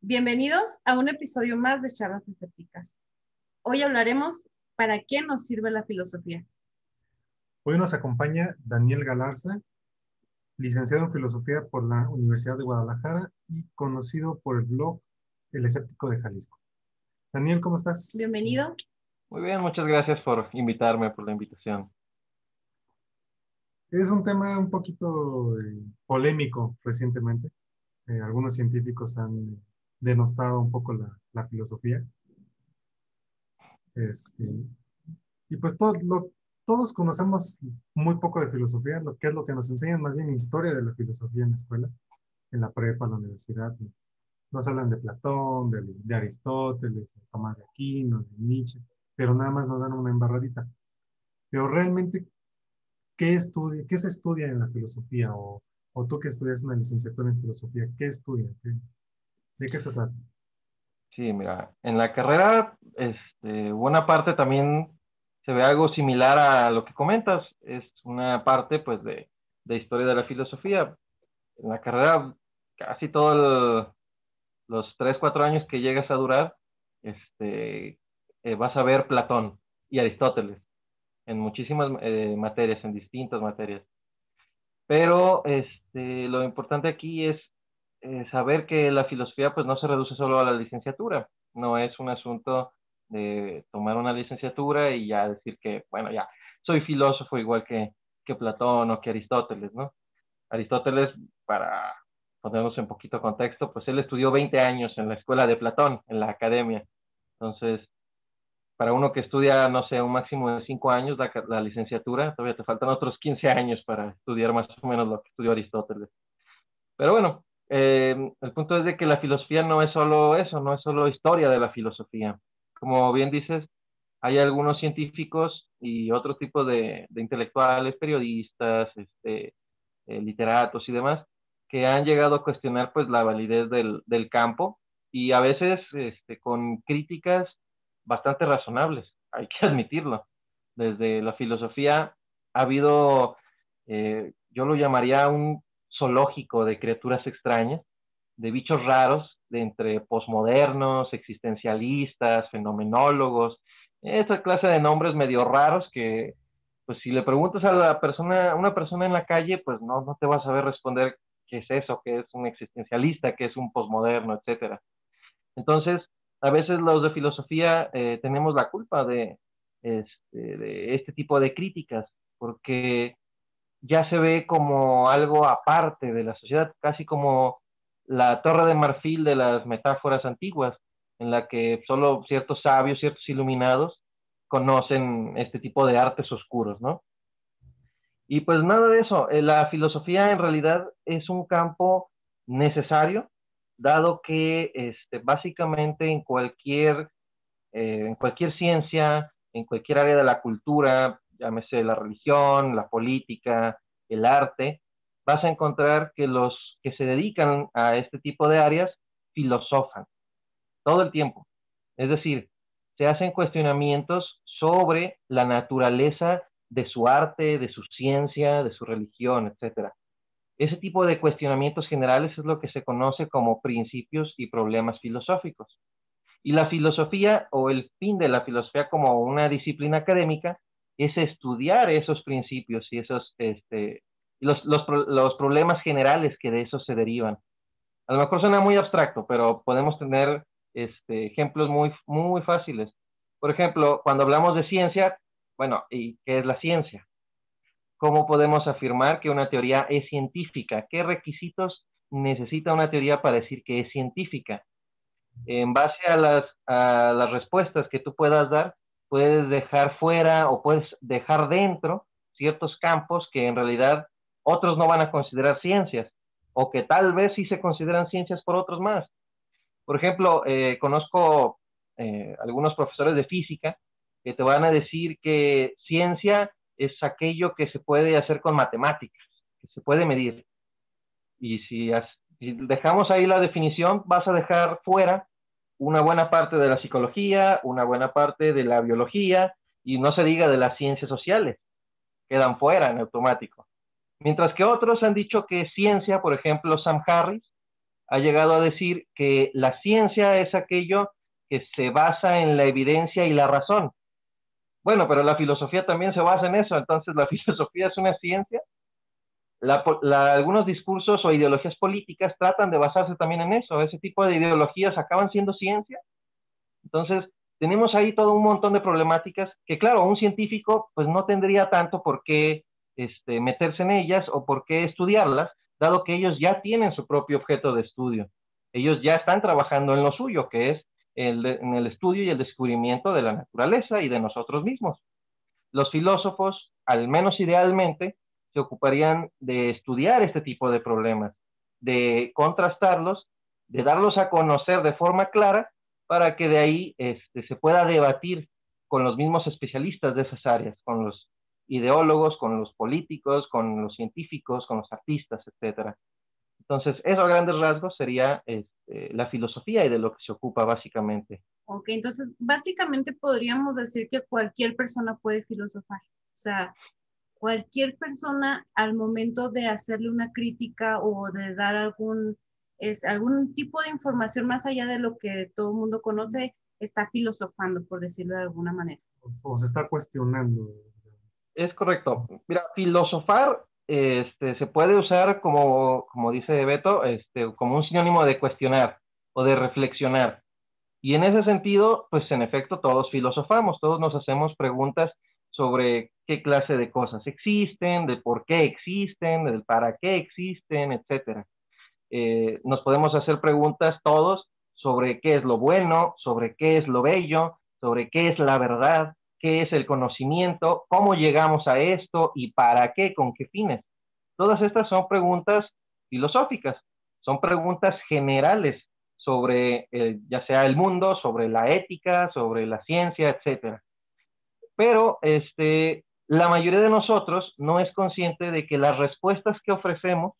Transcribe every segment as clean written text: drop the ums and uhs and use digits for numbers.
Bienvenidos a un episodio más de Charlas Escépticas. Hoy hablaremos ¿para qué nos sirve la filosofía? Hoy nos acompaña Daniel Galarza, licenciado en Filosofía por la Universidad de Guadalajara y conocido por el blog El Escéptico de Jalisco. Daniel, ¿cómo estás? Bienvenido. Muy bien, muchas gracias por invitarme, por la invitación. Es un tema un poquito polémico recientemente. Algunos científicos han denostado un poco la filosofía. Y pues todos conocemos muy poco de filosofía, lo que es lo que nos enseñan más bien historia de la filosofía en la escuela, en la prepa, en la universidad. Nos hablan de Platón, de Aristóteles, de Tomás de Aquino, de Nietzsche, pero nada más nos dan una embarradita. Pero realmente, ¿qué se estudia en la filosofía? O tú que estudias una licenciatura en filosofía, ¿qué estudias? ¿De qué se trata? Sí, mira, en la carrera, buena parte también se ve algo similar a lo que comentas. Es una parte, pues, de historia de la filosofía. En la carrera, casi todos los 3, 4 años que llegas a durar, vas a ver Platón y Aristóteles en muchísimas materias, en distintas materias. Pero lo importante aquí es saber que la filosofía pues no se reduce solo a la licenciatura, no es un asunto de tomar una licenciatura y ya decir que, bueno, ya soy filósofo igual que Platón o que Aristóteles, ¿no? Aristóteles, para ponernos en poquito contexto, pues él estudió 20 años en la escuela de Platón, en la academia. Entonces, para uno que estudia, no sé, un máximo de 5 años la licenciatura, todavía te faltan otros 15 años para estudiar más o menos lo que estudió Aristóteles. Pero bueno, el punto es de que la filosofía no es solo eso, no es solo historia de la filosofía. Como bien dices, hay algunos científicos y otro tipo de intelectuales, periodistas, literatos y demás, que han llegado a cuestionar pues la validez del campo y a veces con críticas bastante razonables, hay que admitirlo. Desde la filosofía ha habido, yo lo llamaría un zoológico de criaturas extrañas, de bichos raros, de entre posmodernos, existencialistas, fenomenólogos, esa clase de nombres medio raros que, pues si le preguntas a una persona en la calle, pues no te va a saber responder qué es eso, qué es un existencialista, qué es un posmoderno, etcétera. Entonces, a veces los de filosofía tenemos la culpa de este tipo de críticas, porque ya se ve como algo aparte de la sociedad, casi como la torre de marfil de las metáforas antiguas, en la que solo ciertos sabios, ciertos iluminados conocen este tipo de artes oscuros, ¿no? Y pues nada de eso, la filosofía en realidad es un campo necesario, dado que básicamente en cualquier ciencia, en cualquier área de la cultura, llámese la religión, la política, el arte, vas a encontrar que los que se dedican a este tipo de áreas filosofan todo el tiempo. Es decir, se hacen cuestionamientos sobre la naturaleza de su arte, de su ciencia, de su religión, etcétera. Ese tipo de cuestionamientos generales es lo que se conoce como principios y problemas filosóficos. Y la filosofía o el fin de la filosofía como una disciplina académica es estudiar esos principios y los problemas generales que de eso se derivan. A lo mejor suena muy abstracto, pero podemos tener ejemplos muy, muy fáciles. Por ejemplo, cuando hablamos de ciencia, bueno, ¿y qué es la ciencia? ¿Cómo podemos afirmar que una teoría es científica? ¿Qué requisitos necesita una teoría para decir que es científica? En base a las respuestas que tú puedas dar, puedes dejar fuera o puedes dejar dentro ciertos campos que en realidad otros no van a considerar ciencias o que tal vez sí se consideran ciencias por otros más. Por ejemplo, conozco algunos profesores de física que te van a decir que ciencia es aquello que se puede hacer con matemáticas, que se puede medir. Y si dejamos ahí la definición, vas a dejar fuera una buena parte de la psicología, una buena parte de la biología, y no se diga de las ciencias sociales, quedan fuera en automático. Mientras que otros han dicho que ciencia, por ejemplo, Sam Harris, ha llegado a decir que la ciencia es aquello que se basa en la evidencia y la razón. Bueno, pero la filosofía también se basa en eso, entonces la filosofía es una ciencia. Algunos discursos o ideologías políticas tratan de basarse también en eso, ese tipo de ideologías acaban siendo ciencia. Entonces, tenemos ahí todo un montón de problemáticas que, claro, un científico pues no tendría tanto por qué meterse en ellas o por qué estudiarlas, dado que ellos ya tienen su propio objeto de estudio. Ellos ya están trabajando en lo suyo, que es en el estudio y el descubrimiento de la naturaleza y de nosotros mismos. Los filósofos, al menos idealmente, se ocuparían de estudiar este tipo de problemas, de contrastarlos, de darlos a conocer de forma clara para que de ahí se pueda debatir con los mismos especialistas de esas áreas, con los ideólogos, con los políticos, con los científicos, con los artistas, etc. Entonces, eso a grandes rasgos sería la filosofía y de lo que se ocupa básicamente. Ok, entonces básicamente podríamos decir que cualquier persona puede filosofar. O sea, cualquier persona al momento de hacerle una crítica o de dar algún tipo de información más allá de lo que todo el mundo conoce, está filosofando, por decirlo de alguna manera. O se está cuestionando. Es correcto. Mira, filosofar se puede usar como dice Beto, como un sinónimo de cuestionar o de reflexionar. Y en ese sentido, pues en efecto todos filosofamos, todos nos hacemos preguntas sobre qué clase de cosas existen, de por qué existen, del para qué existen, etcétera. Nos podemos hacer preguntas todos sobre qué es lo bueno, sobre qué es lo bello, sobre qué es la verdad, qué es el conocimiento, cómo llegamos a esto y para qué, con qué fines. Todas estas son preguntas filosóficas, son preguntas generales sobre ya sea el mundo, sobre la ética, sobre la ciencia, etcétera. Pero la mayoría de nosotros no es consciente de que las respuestas que ofrecemos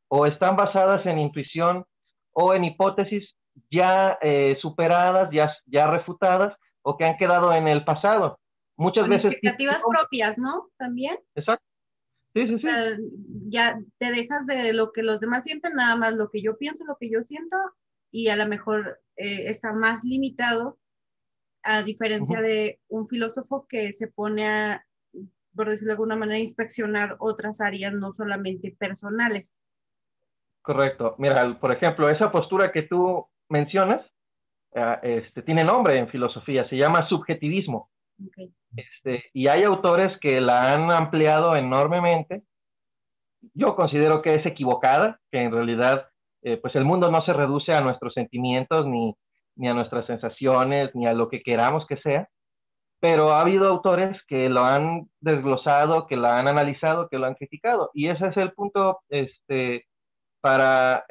o están basadas en intuición o en hipótesis ya superadas, ya refutadas o que han quedado en el pasado. Muchas Con veces... expectativas propias, ¿no? También. Exacto. Sí, sí, sí. Ya te dejas de lo que los demás sienten, nada más lo que yo pienso, lo que yo siento, y a lo mejor está más limitado, a diferencia de un filósofo que se pone a, por decirlo de alguna manera, inspeccionar otras áreas, no solamente personales. Correcto. Mira, por ejemplo, esa postura que tú mencionas tiene nombre en filosofía, se llama subjetivismo. Okay. Y hay autores que la han ampliado enormemente. Yo considero que es equivocada, que en realidad pues el mundo no se reduce a nuestros sentimientos, ni a nuestras sensaciones, ni a lo que queramos que sea, pero ha habido autores que lo han desglosado, que lo han analizado, que lo han criticado, y ese es el punto para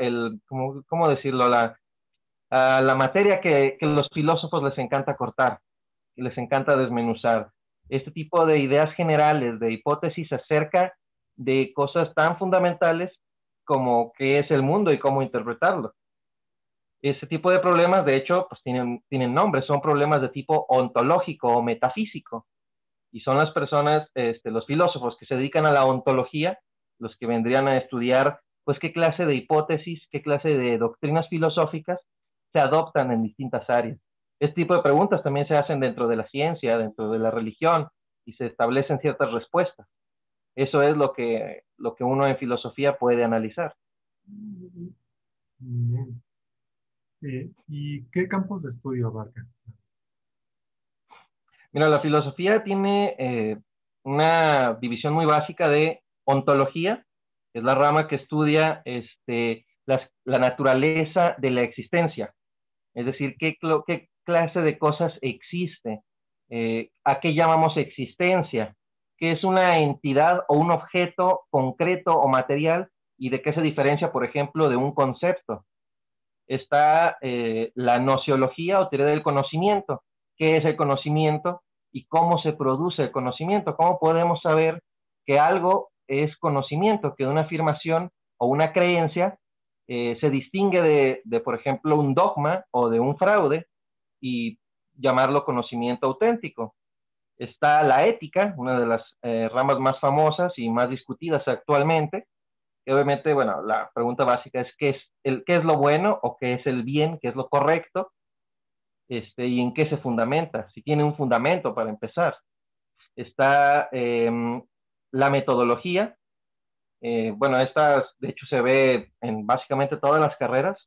¿cómo decirlo? La materia que los filósofos les encanta cortar, que les encanta desmenuzar. Este tipo de ideas generales, de hipótesis acerca de cosas tan fundamentales como qué es el mundo y cómo interpretarlo. Ese tipo de problemas, de hecho, pues tienen nombre, son problemas de tipo ontológico o metafísico. Y son las personas, los filósofos que se dedican a la ontología, los que vendrían a estudiar, pues, qué clase de hipótesis, qué clase de doctrinas filosóficas se adoptan en distintas áreas. Este tipo de preguntas también se hacen dentro de la ciencia, dentro de la religión, y se establecen ciertas respuestas. Eso es lo que uno en filosofía puede analizar. Bien. ¿Y qué campos de estudio abarcan? Mira, la filosofía tiene una división muy básica de ontología, que es la rama que estudia la naturaleza de la existencia. Es decir, qué clase de cosas existe, a qué llamamos existencia, qué es una entidad o un objeto concreto o material y de qué se diferencia, por ejemplo, de un concepto. Está la nociología o teoría del conocimiento. ¿Qué es el conocimiento y cómo se produce el conocimiento? ¿Cómo podemos saber que algo es conocimiento, que una afirmación o una creencia se distingue de, por ejemplo, un dogma o de un fraude y llamarlo conocimiento auténtico? Está la ética, una de las ramas más famosas y más discutidas actualmente, Y obviamente, bueno, la pregunta básica es qué es lo bueno o qué es el bien, qué es lo correcto, y en qué se fundamenta, si tiene un fundamento para empezar. Está la metodología. Bueno, esta de hecho se ve en básicamente todas las carreras,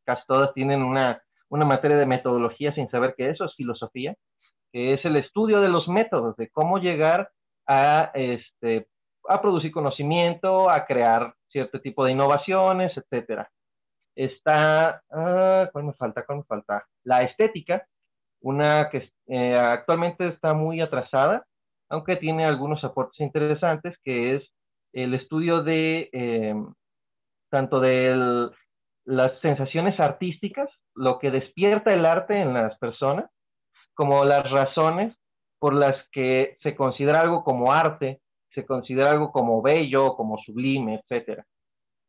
casi todas tienen una materia de metodología sin saber que eso es filosofía, que es el estudio de los métodos, de cómo llegar a, a producir conocimiento, a crear cierto tipo de innovaciones, etcétera. Está, ¿cuál me falta? ¿Cuál me falta? La estética, una que actualmente está muy atrasada, aunque tiene algunos aportes interesantes, que es el estudio de tanto de las sensaciones artísticas, lo que despierta el arte en las personas, como las razones por las que se considera algo como arte, se considera algo como bello, como sublime, etcétera.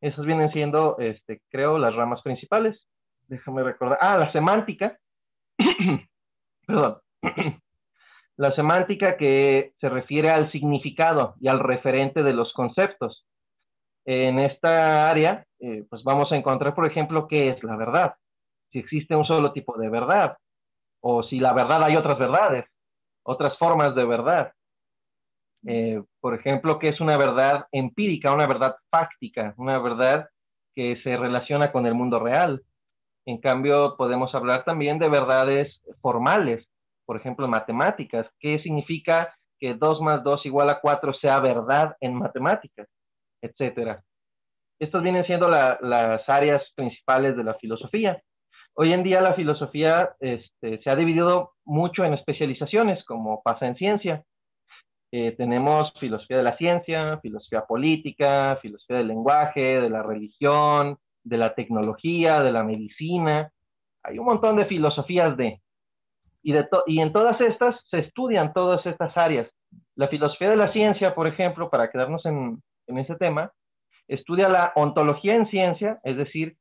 Esas vienen siendo, creo, las ramas principales. Déjame recordar. La semántica. Perdón. La semántica, que se refiere al significado y al referente de los conceptos. En esta área, pues vamos a encontrar, por ejemplo, qué es la verdad. Si existe un solo tipo de verdad, o si la verdad hay otras verdades, otras formas de verdad. Por ejemplo, qué es una verdad empírica, una verdad fáctica, una verdad que se relaciona con el mundo real. En cambio, podemos hablar también de verdades formales, por ejemplo, matemáticas. ¿Qué significa que 2 más 2 igual a 4 sea verdad en matemáticas? Etcétera. Estas vienen siendo las áreas principales de la filosofía. Hoy en día la filosofía se ha dividido mucho en especializaciones, como pasa en ciencia. Tenemos filosofía de la ciencia, filosofía política, filosofía del lenguaje, de la religión, de la tecnología, de la medicina. Hay un montón de filosofías y en todas estas se estudian todas estas áreas. La filosofía de la ciencia, por ejemplo, para quedarnos en ese tema, estudia la ontología en ciencia, es decir,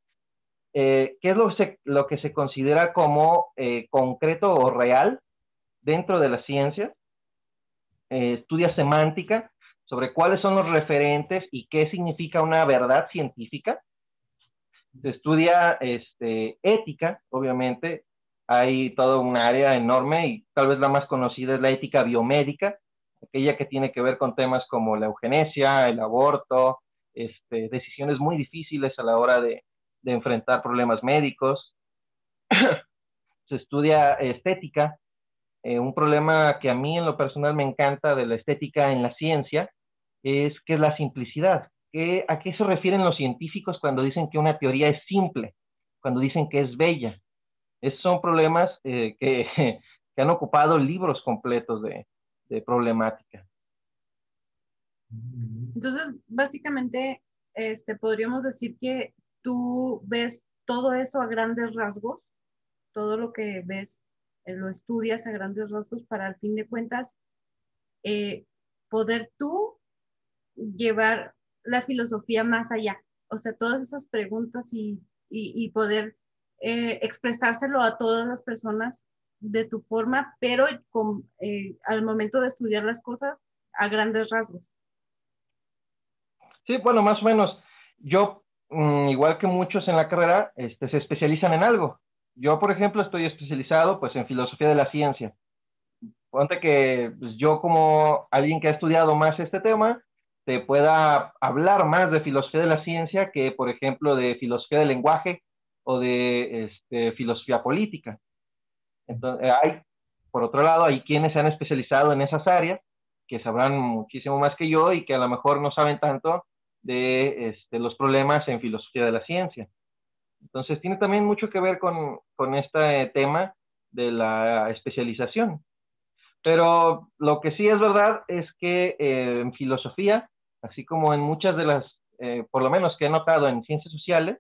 qué es lo que se considera como concreto o real dentro de la ciencia. Estudia semántica, sobre cuáles son los referentes y qué significa una verdad científica. Se estudia ética, obviamente. Hay toda un área enorme y tal vez la más conocida es la ética biomédica, aquella que tiene que ver con temas como la eugenesia, el aborto, decisiones muy difíciles a la hora de enfrentar problemas médicos. Se estudia estética, un problema que a mí en lo personal me encanta de la estética en la ciencia es que es la simplicidad. ¿A qué se refieren los científicos cuando dicen que una teoría es simple? Cuando dicen que es bella. Esos son problemas que han ocupado libros completos de problemática. Entonces, básicamente, podríamos decir que tú ves todo eso a grandes rasgos, todo lo que ves, lo estudias a grandes rasgos para al fin de cuentas poder tú llevar la filosofía más allá. O sea, todas esas preguntas y poder expresárselo a todas las personas de tu forma, pero al momento de estudiar las cosas a grandes rasgos. Sí, bueno, más o menos. Yo, igual que muchos en la carrera, se especializan en algo. Yo, por ejemplo, estoy especializado pues en filosofía de la ciencia. Ponte que pues, yo como alguien que ha estudiado más este tema, te pueda hablar más de filosofía de la ciencia que, por ejemplo, de filosofía del lenguaje o de filosofía política. Entonces, por otro lado, hay quienes se han especializado en esas áreas, que sabrán muchísimo más que yo y que a lo mejor no saben tanto de los problemas en filosofía de la ciencia. Entonces, tiene también mucho que ver con este tema de la especialización. Pero lo que sí es verdad es que en filosofía, así como en muchas de las, por lo menos que he notado en ciencias sociales,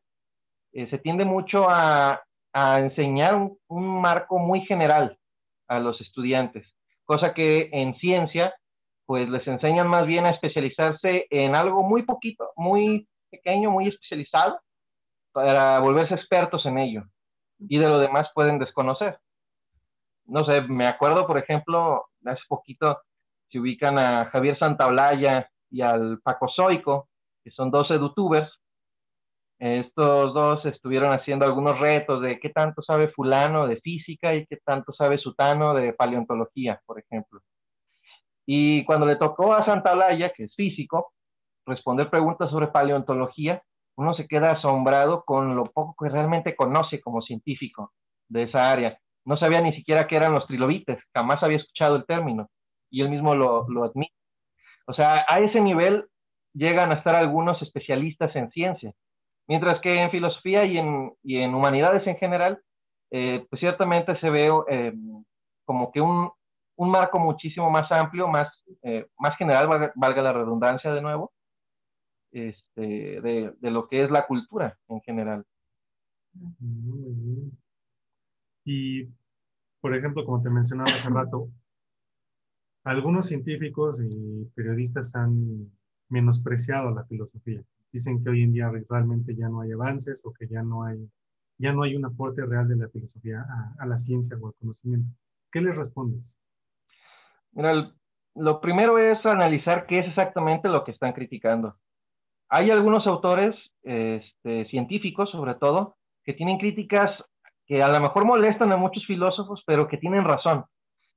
se tiende mucho a enseñar un marco muy general a los estudiantes, cosa que en ciencia, pues les enseñan más bien a especializarse en algo muy poquito, muy pequeño, muy especializado, para volverse expertos en ello, y de lo demás pueden desconocer. No sé, me acuerdo, por ejemplo, hace poquito se ubican a Javier Santaolalla y al Paco Zoico, que son dos edutubers. Estos dos estuvieron haciendo algunos retos de qué tanto sabe fulano de física y qué tanto sabe sutano de paleontología, por ejemplo. Y cuando le tocó a Santaolalla, que es físico, responder preguntas sobre paleontología, uno se queda asombrado con lo poco que realmente conoce como científico de esa área. No sabía ni siquiera qué eran los trilobites, jamás había escuchado el término, y él mismo lo admite. O sea, a ese nivel llegan a estar algunos especialistas en ciencia, mientras que en filosofía y en humanidades en general, pues ciertamente se ve como que un marco muchísimo más amplio, más general, valga la redundancia de nuevo, de lo que es la cultura en general. Muy bien. Y, por ejemplo, como te mencionaba hace rato, algunos científicos y periodistas han menospreciado la filosofía. Dicen que hoy en día realmente ya no hay avances o que ya no hay un aporte real de la filosofía a la ciencia o al conocimiento. ¿Qué les respondes? Mira, lo primero es analizar qué es exactamente lo que están criticando. Hay algunos autores científicos, sobre todo, que tienen críticas que a lo mejor molestan a muchos filósofos, pero que tienen razón.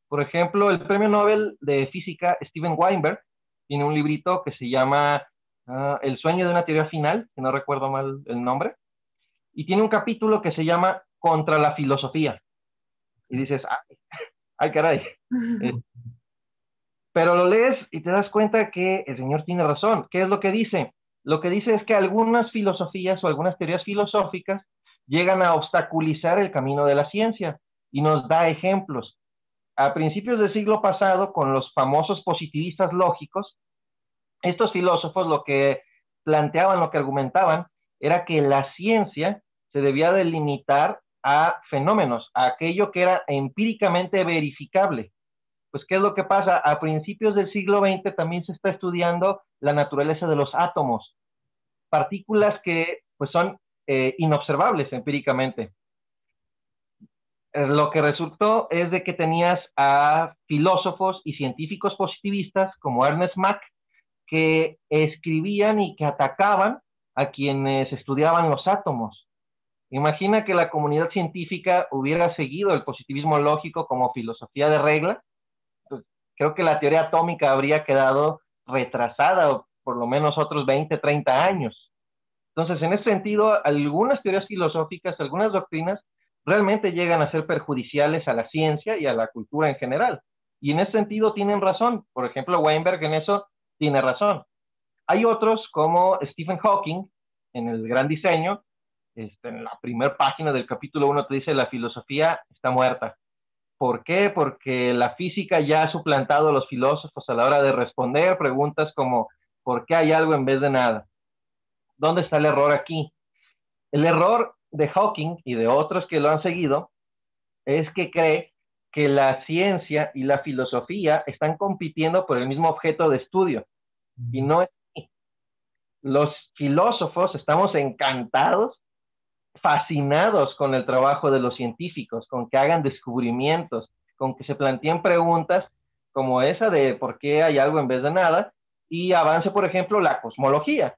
Por ejemplo, el premio Nobel de Física, Steven Weinberg, tiene un librito que se llama El sueño de una teoría final, que no recuerdo mal el nombre, y tiene un capítulo que se llama Contra la filosofía. Y dices, ay caray. Pero lo lees y te das cuenta que el señor tiene razón. ¿Qué es lo que dice? Lo que dice es que algunas filosofías o algunas teorías filosóficas llegan a obstaculizar el camino de la ciencia y nos da ejemplos. A principios del siglo pasado, con los famosos positivistas lógicos, estos filósofos lo que planteaban, lo que argumentaban, era que la ciencia se debía delimitar a fenómenos, a aquello que era empíricamente verificable. Pues, ¿qué es lo que pasa? A principios del siglo XX también se está estudiando la naturaleza de los átomos, partículas que pues, son inobservables empíricamente. Lo que resultó es de que tenías a filósofos y científicos positivistas como Ernest Mach que escribían y que atacaban a quienes estudiaban los átomos. Imagina que la comunidad científica hubiera seguido el positivismo lógico como filosofía de regla, pues creo que la teoría atómica habría quedado retrasada o por lo menos otros 20, 30 años. Entonces, en ese sentido, algunas teorías filosóficas, algunas doctrinas, realmente llegan a ser perjudiciales a la ciencia y a la cultura en general. Y en ese sentido tienen razón. Por ejemplo, Weinberg en eso tiene razón. Hay otros como Stephen Hawking, en el Gran Diseño, en la primera página del capítulo 1 te dice la filosofía está muerta. ¿Por qué? Porque la física ya ha suplantado a los filósofos a la hora de responder preguntas como ¿por qué hay algo en vez de nada? ¿Dónde está el error aquí? El error de Hawking y de otros que lo han seguido es que cree que la ciencia y la filosofía están compitiendo por el mismo objeto de estudio. Y no es así. Los filósofos estamos encantados, fascinados con el trabajo de los científicos, con que hagan descubrimientos, con que se planteen preguntas como esa de por qué hay algo en vez de nada, y avance, por ejemplo, la cosmología.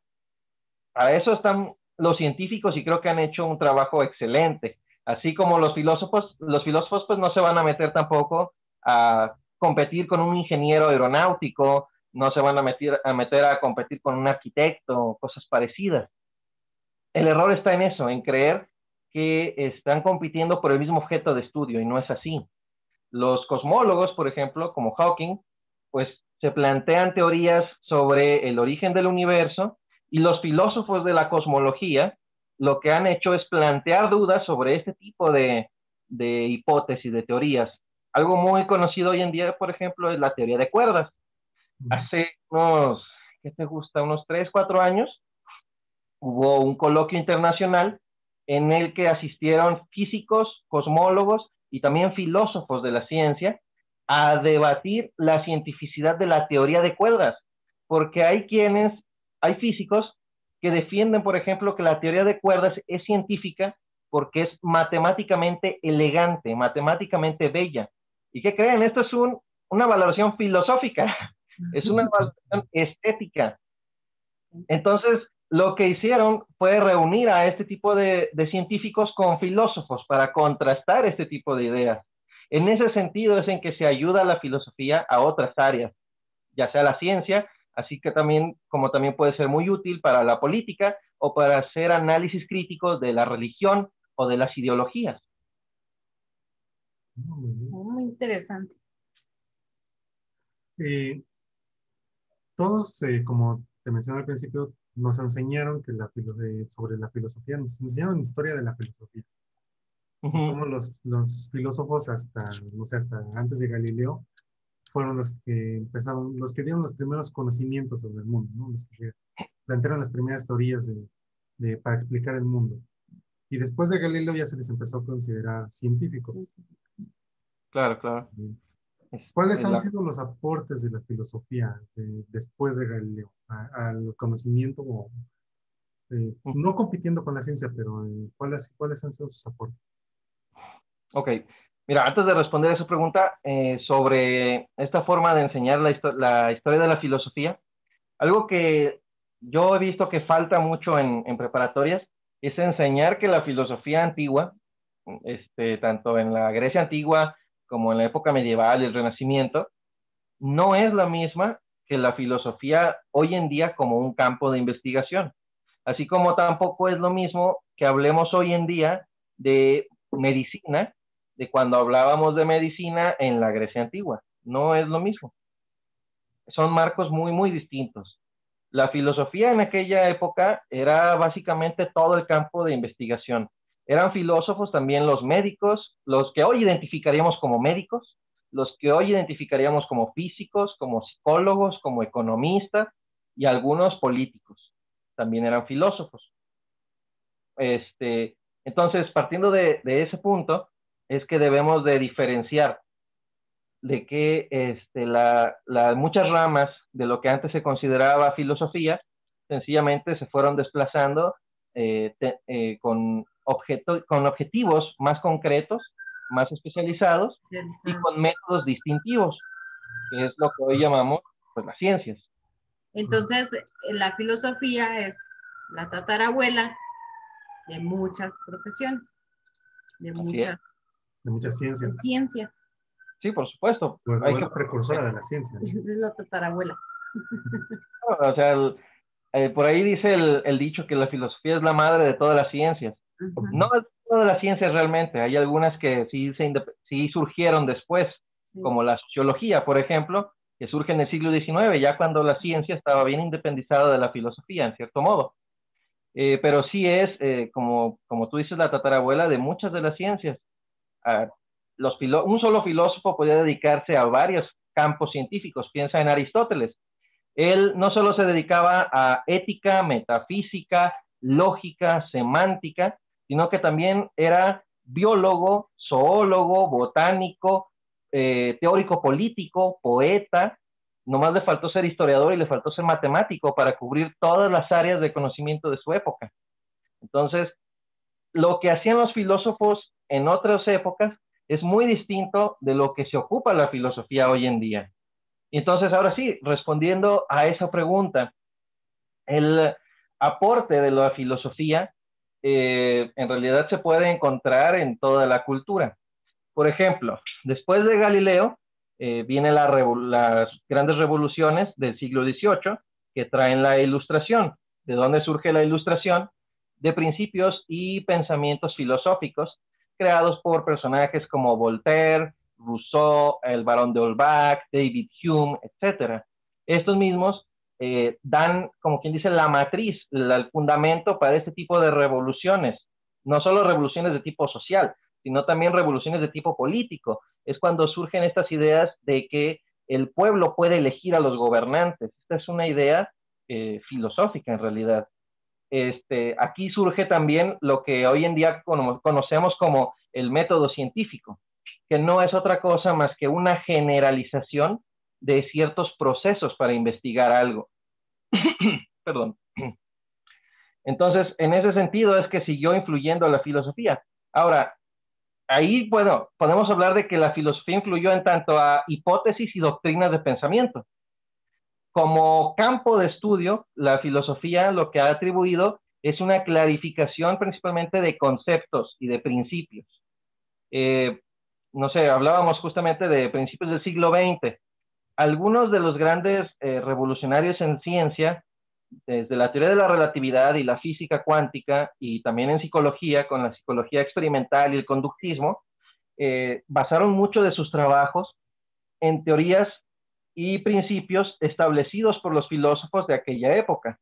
Para eso están los científicos y creo que han hecho un trabajo excelente. Así como los filósofos pues no se van a meter tampoco a competir con un ingeniero aeronáutico, no se van a meter a competir con un arquitecto, cosas parecidas. El error está en eso, en creer que están compitiendo por el mismo objeto de estudio y no es así. Los cosmólogos, por ejemplo, como Hawking, pues se plantean teorías sobre el origen del universo y los filósofos de la cosmología lo que han hecho es plantear dudas sobre este tipo de hipótesis, de teorías. Algo muy conocido hoy en día, por ejemplo, es la teoría de cuerdas. Hace unos, ¿qué te gusta? Unos 3, 4 años, hubo un coloquio internacional en el que asistieron físicos, cosmólogos y también filósofos de la ciencia a debatir la cientificidad de la teoría de cuerdas, porque hay físicos que defienden, por ejemplo, que la teoría de cuerdas es científica porque es matemáticamente elegante, matemáticamente bella. ¿Y qué creen? Esto es una valoración filosófica, es una valoración estética. Entonces, lo que hicieron fue reunir a este tipo de científicos con filósofos para contrastar este tipo de ideas. En ese sentido es en que se ayuda a la filosofía a otras áreas, ya sea la ciencia, así que también, como también puede ser muy útil para la política o para hacer análisis críticos de la religión o de las ideologías. Muy interesante. Todos, como te mencioné al principio, nos enseñaron que sobre la filosofía, nos enseñaron historia de la filosofía. Como los filósofos hasta, no sé, hasta antes de Galileo, fueron los que empezaron, los que dieron los primeros conocimientos sobre el mundo, ¿no? Los que plantearon las primeras teorías para explicar el mundo. Y después de Galileo ya se les empezó a considerar científicos. Claro, claro. ¿Cuáles han sido los aportes de la filosofía después de Galileo al conocimiento, no compitiendo con la ciencia, pero ¿cuáles han sido sus aportes? Ok, mira, antes de responder a esa pregunta sobre esta forma de enseñar la historia de la filosofía, algo que yo he visto que falta mucho en preparatorias es enseñar que la filosofía antigua, tanto en la Grecia antigua como en la época medieval y el Renacimiento, no es la misma que la filosofía hoy en día como un campo de investigación. Así como tampoco es lo mismo que hablemos hoy en día de medicina, de cuando hablábamos de medicina en la Grecia antigua. No es lo mismo. Son marcos muy, muy distintos. La filosofía en aquella época era básicamente todo el campo de investigación. Eran filósofos también los médicos, los que hoy identificaríamos como médicos, los que hoy identificaríamos como físicos, como psicólogos, como economistas y algunos políticos. También eran filósofos. Entonces, partiendo de ese punto, es que debemos de diferenciar de que muchas ramas de lo que antes se consideraba filosofía, sencillamente se fueron desplazando con objetivos más concretos, más especializados y con métodos distintivos, que es lo que hoy llamamos pues, las ciencias. Entonces, la filosofía es la tatarabuela de muchas profesiones, de muchas ciencias. Sí, por supuesto. Pues, hay la precursora de la ciencia. Es la tatarabuela. O sea, por ahí dice el dicho que la filosofía es la madre de todas las ciencias. No es todas las ciencias realmente. Hay algunas que sí surgieron después, como la sociología, por ejemplo, que surge en el siglo XIX, ya cuando la ciencia estaba bien independizada de la filosofía, en cierto modo. Pero sí es, como tú dices, la tatarabuela de muchas de las ciencias. Un solo filósofo podía dedicarse a varios campos científicos. Piensa en Aristóteles. Él no solo se dedicaba a ética, metafísica, lógica, semántica, sino que también era biólogo, zoólogo, botánico, teórico político, poeta. Nomás le faltó ser historiador y le faltó ser matemático para cubrir todas las áreas de conocimiento de su época. Entonces, lo que hacían los filósofos en otras épocas es muy distinto de lo que se ocupa la filosofía hoy en día. Entonces, ahora sí, respondiendo a esa pregunta, el aporte de la filosofía en realidad se puede encontrar en toda la cultura. Por ejemplo, después de Galileo, vienen las grandes revoluciones del siglo XVIII que traen la ilustración. ¿De dónde surge la ilustración? De principios y pensamientos filosóficos creados por personajes como Voltaire, Rousseau, el Barón de Holbach, David Hume, etc. Estos mismos dan, como quien dice, la matriz, el fundamento para este tipo de revoluciones. No solo revoluciones de tipo social, sino también revoluciones de tipo político. Es cuando surgen estas ideas de que el pueblo puede elegir a los gobernantes. Esta es una idea filosófica en realidad. Aquí surge también lo que hoy en día conocemos como el método científico, que no es otra cosa más que una generalización de ciertos procesos para investigar algo. Perdón. Entonces, en ese sentido es que siguió influyendo la filosofía. Ahora, ahí, bueno, podemos hablar de que la filosofía influyó en tanto a hipótesis y doctrinas de pensamiento. como campo de estudio, la filosofía lo que ha atribuido es una clarificación principalmente de conceptos y de principios. No sé, hablábamos justamente de principios del siglo XX. Algunos de los grandes revolucionarios en ciencia, desde la teoría de la relatividad y la física cuántica, y también en psicología, con la psicología experimental y el conductismo, basaron mucho de sus trabajos en teorías y principios establecidos por los filósofos de aquella época.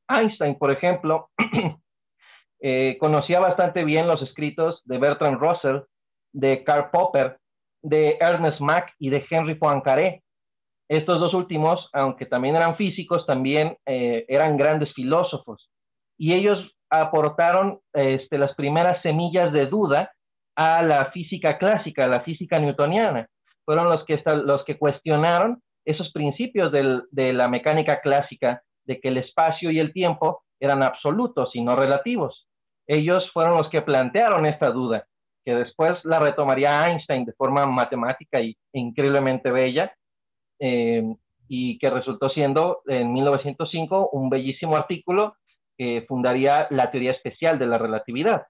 Einstein, por ejemplo, conocía bastante bien los escritos de Bertrand Russell, de Karl Popper, de Ernest Mach y de Henry Poincaré. Estos dos últimos, aunque también eran físicos, también eran grandes filósofos. Y ellos aportaron las primeras semillas de duda a la física clásica, a la física newtoniana. Fueron los que cuestionaron esos principios de la mecánica clásica, de que el espacio y el tiempo eran absolutos y no relativos. Ellos fueron los que plantearon esta duda, que después la retomaría Einstein de forma matemática e increíblemente bella, y que resultó siendo en 1905 un bellísimo artículo que fundaría la teoría especial de la relatividad.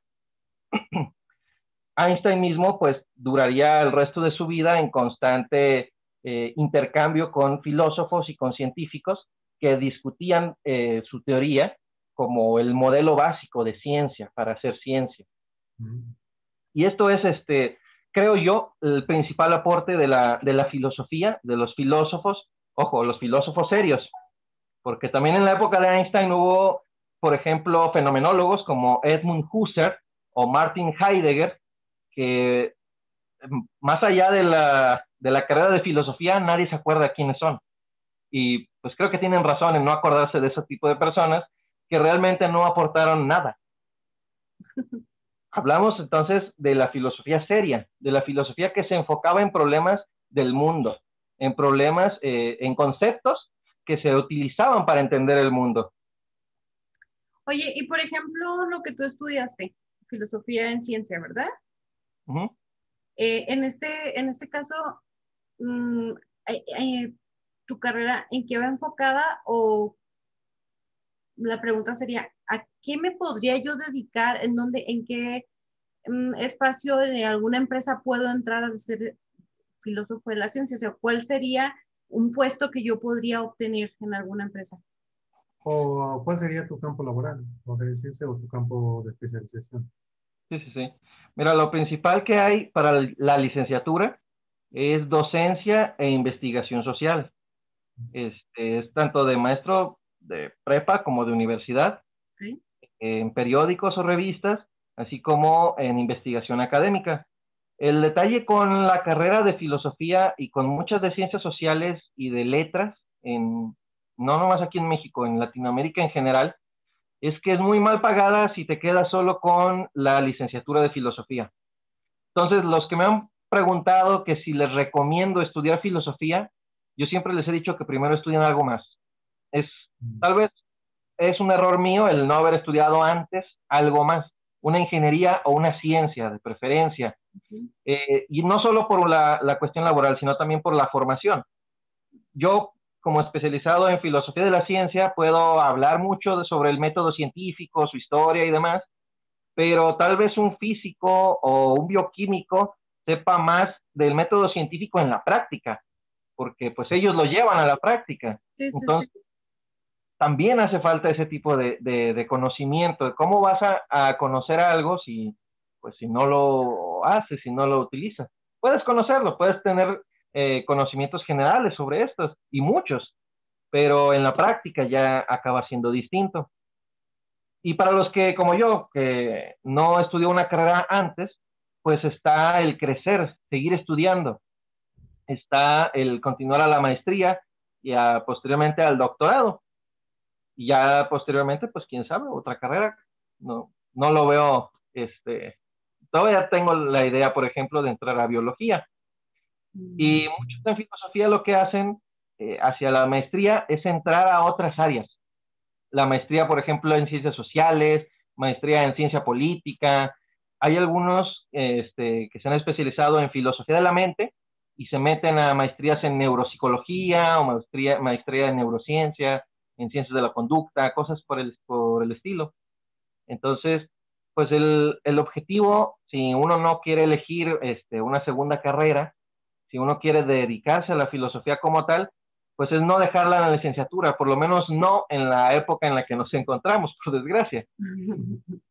Einstein mismo pues duraría el resto de su vida en constante intercambio con filósofos y con científicos que discutían su teoría como el modelo básico de ciencia para hacer ciencia. Y esto es, creo yo, el principal aporte de la filosofía, de los filósofos, ojo, los filósofos serios, porque también en la época de Einstein hubo, por ejemplo, fenomenólogos como Edmund Husserl o Martin Heidegger, que más allá de la carrera de filosofía, nadie se acuerda quiénes son. Y pues creo que tienen razón en no acordarse de ese tipo de personas que realmente no aportaron nada. Hablamos entonces de la filosofía seria, de la filosofía que se enfocaba en problemas del mundo, en problemas, en conceptos que se utilizaban para entender el mundo. Oye, y por ejemplo, lo que tú estudiaste, filosofía en ciencia, ¿verdad? Uh-huh. En este caso, ¿tu carrera en qué va enfocada? O la pregunta sería, ¿a qué me podría yo dedicar? ¿En qué espacio de alguna empresa puedo entrar a ser filósofo de la ciencia? O sea, ¿cuál sería un puesto que yo podría obtener en alguna empresa? ¿O cuál sería tu campo laboral, podría decirse, o tu campo de especialización? Sí, sí, sí. Mira, lo principal que hay para la licenciatura es docencia e investigación social. Es tanto de maestro de prepa como de universidad, ¿Sí? en periódicos o revistas, así como en investigación académica. El detalle con la carrera de filosofía y con muchas de ciencias sociales y de letras, no nomás aquí en México, en Latinoamérica en general, es que es muy mal pagada si te quedas solo con la licenciatura de filosofía. Entonces, los que me han preguntado que si les recomiendo estudiar filosofía, yo siempre les he dicho que primero estudien algo más. Tal vez es un error mío el no haber estudiado antes algo más, una ingeniería o una ciencia de preferencia. Uh-huh. Y no solo por la cuestión laboral, sino también por la formación. Yo, como especializado en filosofía de la ciencia, puedo hablar mucho sobre el método científico, su historia y demás, pero tal vez un físico o un bioquímico sepa más del método científico en la práctica, porque pues ellos lo llevan a la práctica. Sí, sí, Entonces, sí. también hace falta ese tipo de conocimiento, de cómo vas a conocer algo si no lo haces, si no lo utilizas. Puedes conocerlo, puedes tener conocimientos generales sobre estos, y muchos, pero en la práctica ya acaba siendo distinto. Y para los que, como yo, que no estudió una carrera antes, pues está el crecer, seguir estudiando, está el continuar a la maestría y posteriormente al doctorado. Y ya posteriormente, pues quién sabe, otra carrera. No lo veo, todavía tengo la idea, por ejemplo, de entrar a biología. Y muchos en filosofía lo que hacen hacia la maestría es entrar a otras áreas. La maestría, por ejemplo, en ciencias sociales, maestría en ciencia política. Hay algunos que se han especializado en filosofía de la mente y se meten a maestrías en neuropsicología o maestría en neurociencia, en ciencias de la conducta, cosas por el estilo. Entonces, pues el objetivo, si uno no quiere elegir una segunda carrera, si uno quiere dedicarse a la filosofía como tal, pues es no dejarla en la licenciatura, por lo menos no en la época en la que nos encontramos, por desgracia.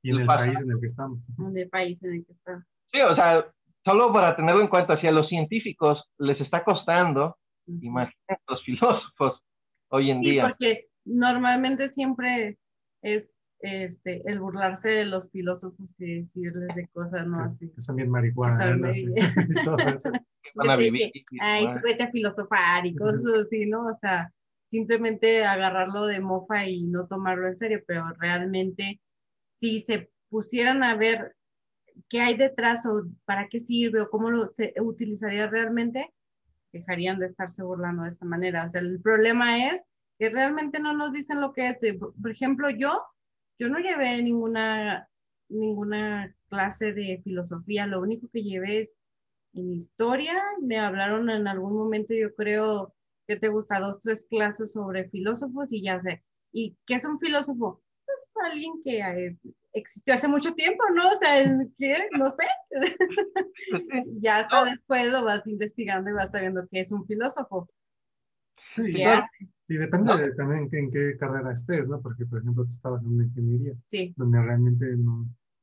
Y en el país en el que estamos. En el país en el que estamos. Sí, o sea, solo para tenerlo en cuenta, si a los científicos les está costando, imagínate los filósofos hoy en Sí, día. porque normalmente siempre es el burlarse de los filósofos y decirles de cosas, ¿no? Así. Que son bien marihuanas y todo eso. Van a vivir. Ay, tú vete a filosofar y cosas así, ¿no? O sea, simplemente agarrarlo de mofa y no tomarlo en serio, pero realmente si se pusieran a ver qué hay detrás o para qué sirve o cómo se utilizaría realmente, dejarían de estarse burlando de esta manera. O sea, el problema es que realmente no nos dicen lo que es. Por ejemplo, yo no llevé ninguna clase de filosofía, lo único que llevé es en historia. Me hablaron en algún momento, yo creo que te gusta 2, 3 clases sobre filósofos y ya sé. ¿Y qué es un filósofo? Pues alguien que existió hace mucho tiempo, ¿no? O sea, ¿qué? No sé. Ya hasta después lo vas investigando y vas sabiendo qué es un filósofo. Sí, Claro. y depende también en qué carrera estés, ¿no? Porque, por ejemplo, tú estabas en una ingeniería, Sí. donde realmente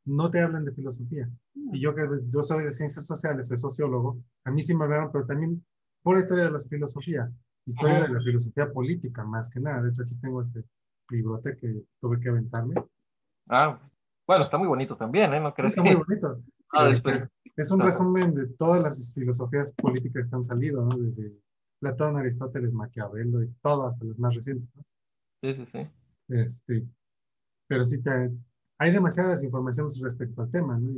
no te hablan de filosofía. Y yo soy de ciencias sociales, soy sociólogo, a mí sí me hablaron, pero también por historia de la filosofía, historia de la filosofía política, más que nada. De hecho, aquí tengo este librote que tuve que aventarme. Bueno, está muy bonito también, ¿eh? ¿No crees? Está muy bonito. Es un resumen de todas las filosofías políticas que han salido, ¿no? Desde Platón, Aristóteles, Maquiavelo y todo, hasta los más recientes, ¿no? Sí, sí, sí. Pero sí, hay demasiadas informaciones respecto al tema, ¿no?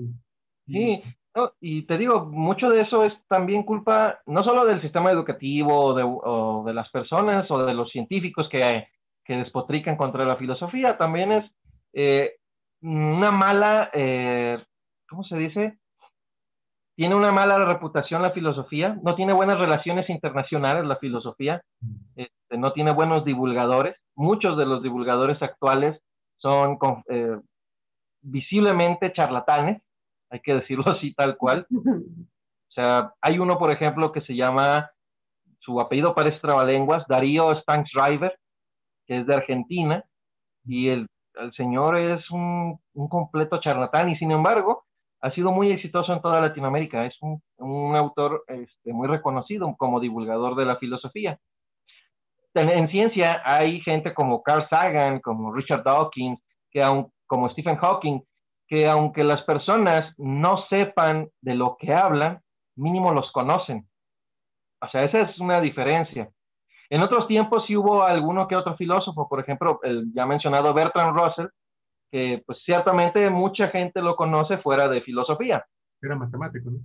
Sí, no, y te digo, mucho de eso es también culpa no solo del sistema educativo o de las personas o de los científicos que despotrican contra la filosofía, también es una mala, ¿cómo se dice? Tiene una mala reputación la filosofía, no tiene buenas relaciones internacionales la filosofía, no tiene buenos divulgadores. Muchos de los divulgadores actuales son visiblemente charlatanes, hay que decirlo así tal cual. O sea, hay uno, por ejemplo, que se llama, su apellido parece trabalenguas, Darío Stanksriver, que es de Argentina, y el señor es un completo charlatán, y sin embargo, ha sido muy exitoso en toda Latinoamérica. Es un autor muy reconocido como divulgador de la filosofía. En ciencia hay gente como Carl Sagan, como Richard Dawkins, como Stephen Hawking, que aunque las personas no sepan de lo que hablan, mínimo los conocen. O sea, esa es una diferencia. En otros tiempos sí hubo alguno que otro filósofo, por ejemplo, el ya mencionado Bertrand Russell, que pues ciertamente mucha gente lo conoce fuera de filosofía. Era matemático, ¿no?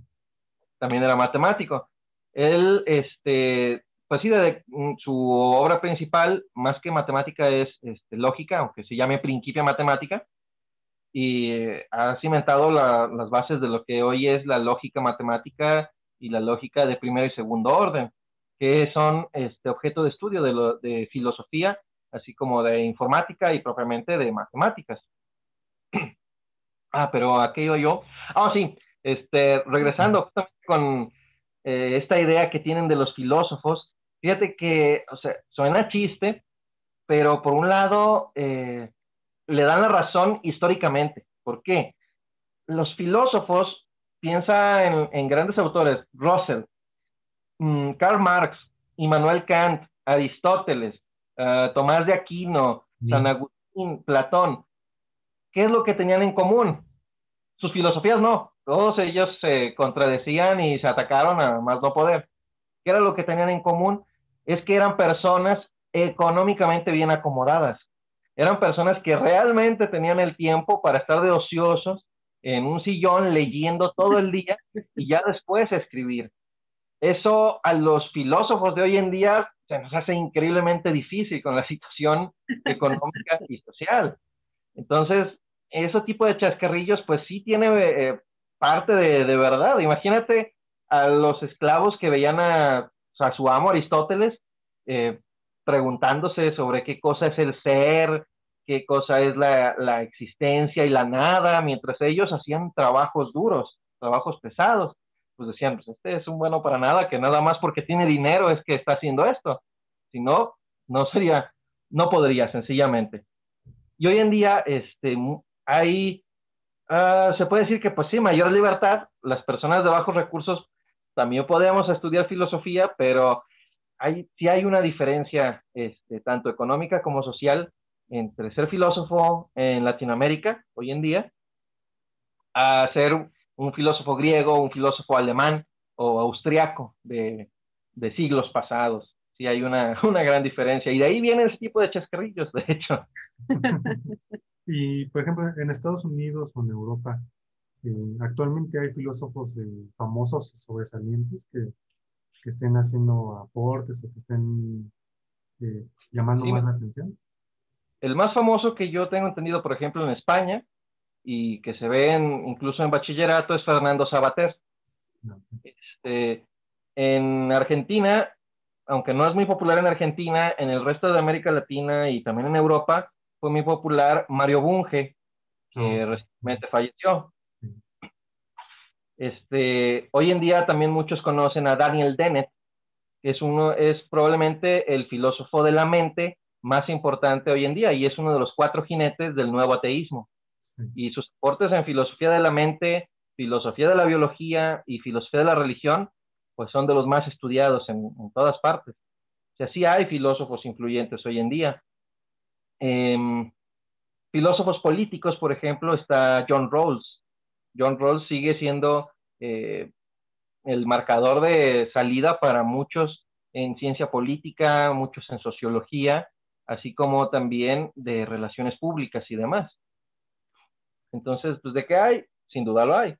También era matemático. Él, pues sí, su obra principal, más que matemática, es lógica, aunque se llame Principia Matemática, y ha cimentado las bases de lo que hoy es la lógica matemática y la lógica de primer y segundo orden, que son objeto de estudio de filosofía, así como de informática y propiamente de matemáticas. Pero aquello yo. Sí, regresando con esta idea que tienen de los filósofos, fíjate que, o sea, suena chiste, pero por un lado le dan la razón históricamente. ¿Por qué? Los filósofos, piensa en grandes autores, Russell, Karl Marx, Immanuel Kant, Aristóteles, Tomás de Aquino, San Agustín, Platón. ¿Qué es lo que tenían en común? Sus filosofías no. Todos ellos se contradecían y se atacaron a más no poder. ¿Qué era lo que tenían en común? Es que eran personas económicamente bien acomodadas. Eran personas que realmente tenían el tiempo para estar de ociosos en un sillón leyendo todo el día y ya después escribir. Eso a los filósofos de hoy en día se nos hace increíblemente difícil con la situación económica y social. Entonces, ese tipo de chascarrillos, pues sí tiene parte de verdad. Imagínate a los esclavos que veían a su amo Aristóteles preguntándose sobre qué cosa es el ser, qué cosa es la existencia y la nada, mientras ellos hacían trabajos duros, trabajos pesados. Pues decían, pues este es un bueno para nada, que nada más porque tiene dinero es que está haciendo esto. Si no, no sería, no podría, sencillamente. Y hoy en día hay, se puede decir que pues sí, mayor libertad. Las personas de bajos recursos también podemos estudiar filosofía, pero sí hay una diferencia tanto económica como social entre ser filósofo en Latinoamérica hoy en día a ser un filósofo griego, un filósofo alemán o austriaco de siglos pasados. Sí hay una gran diferencia. Y de ahí viene ese tipo de chascarrillos, de hecho. Y, por ejemplo, en Estados Unidos o en Europa, actualmente hay filósofos famosos, sobresalientes, que estén haciendo aportes o que estén llamando Sí, más la atención. el más famoso que yo tengo entendido, por ejemplo, en España, y que se ve incluso en bachillerato, es Fernando Savater. No. En Argentina, aunque no es muy popular en Argentina, en el resto de América Latina y también en Europa, fue muy popular Mario Bunge, que No. recientemente falleció. Sí. Hoy en día también muchos conocen a Daniel Dennett, que es probablemente el filósofo de la mente más importante hoy en día y es uno de los 4 jinetes del nuevo ateísmo. Sí. Y sus aportes en filosofía de la mente, filosofía de la biología y filosofía de la religión, pues son de los más estudiados en todas partes. O sea, sí hay filósofos influyentes hoy en día. Filósofos políticos, por ejemplo, está John Rawls. John Rawls sigue siendo el marcador de salida para muchos en ciencia política, muchos en sociología, así como también de relaciones públicas y demás. Entonces, pues, ¿de qué hay? Sin duda lo hay.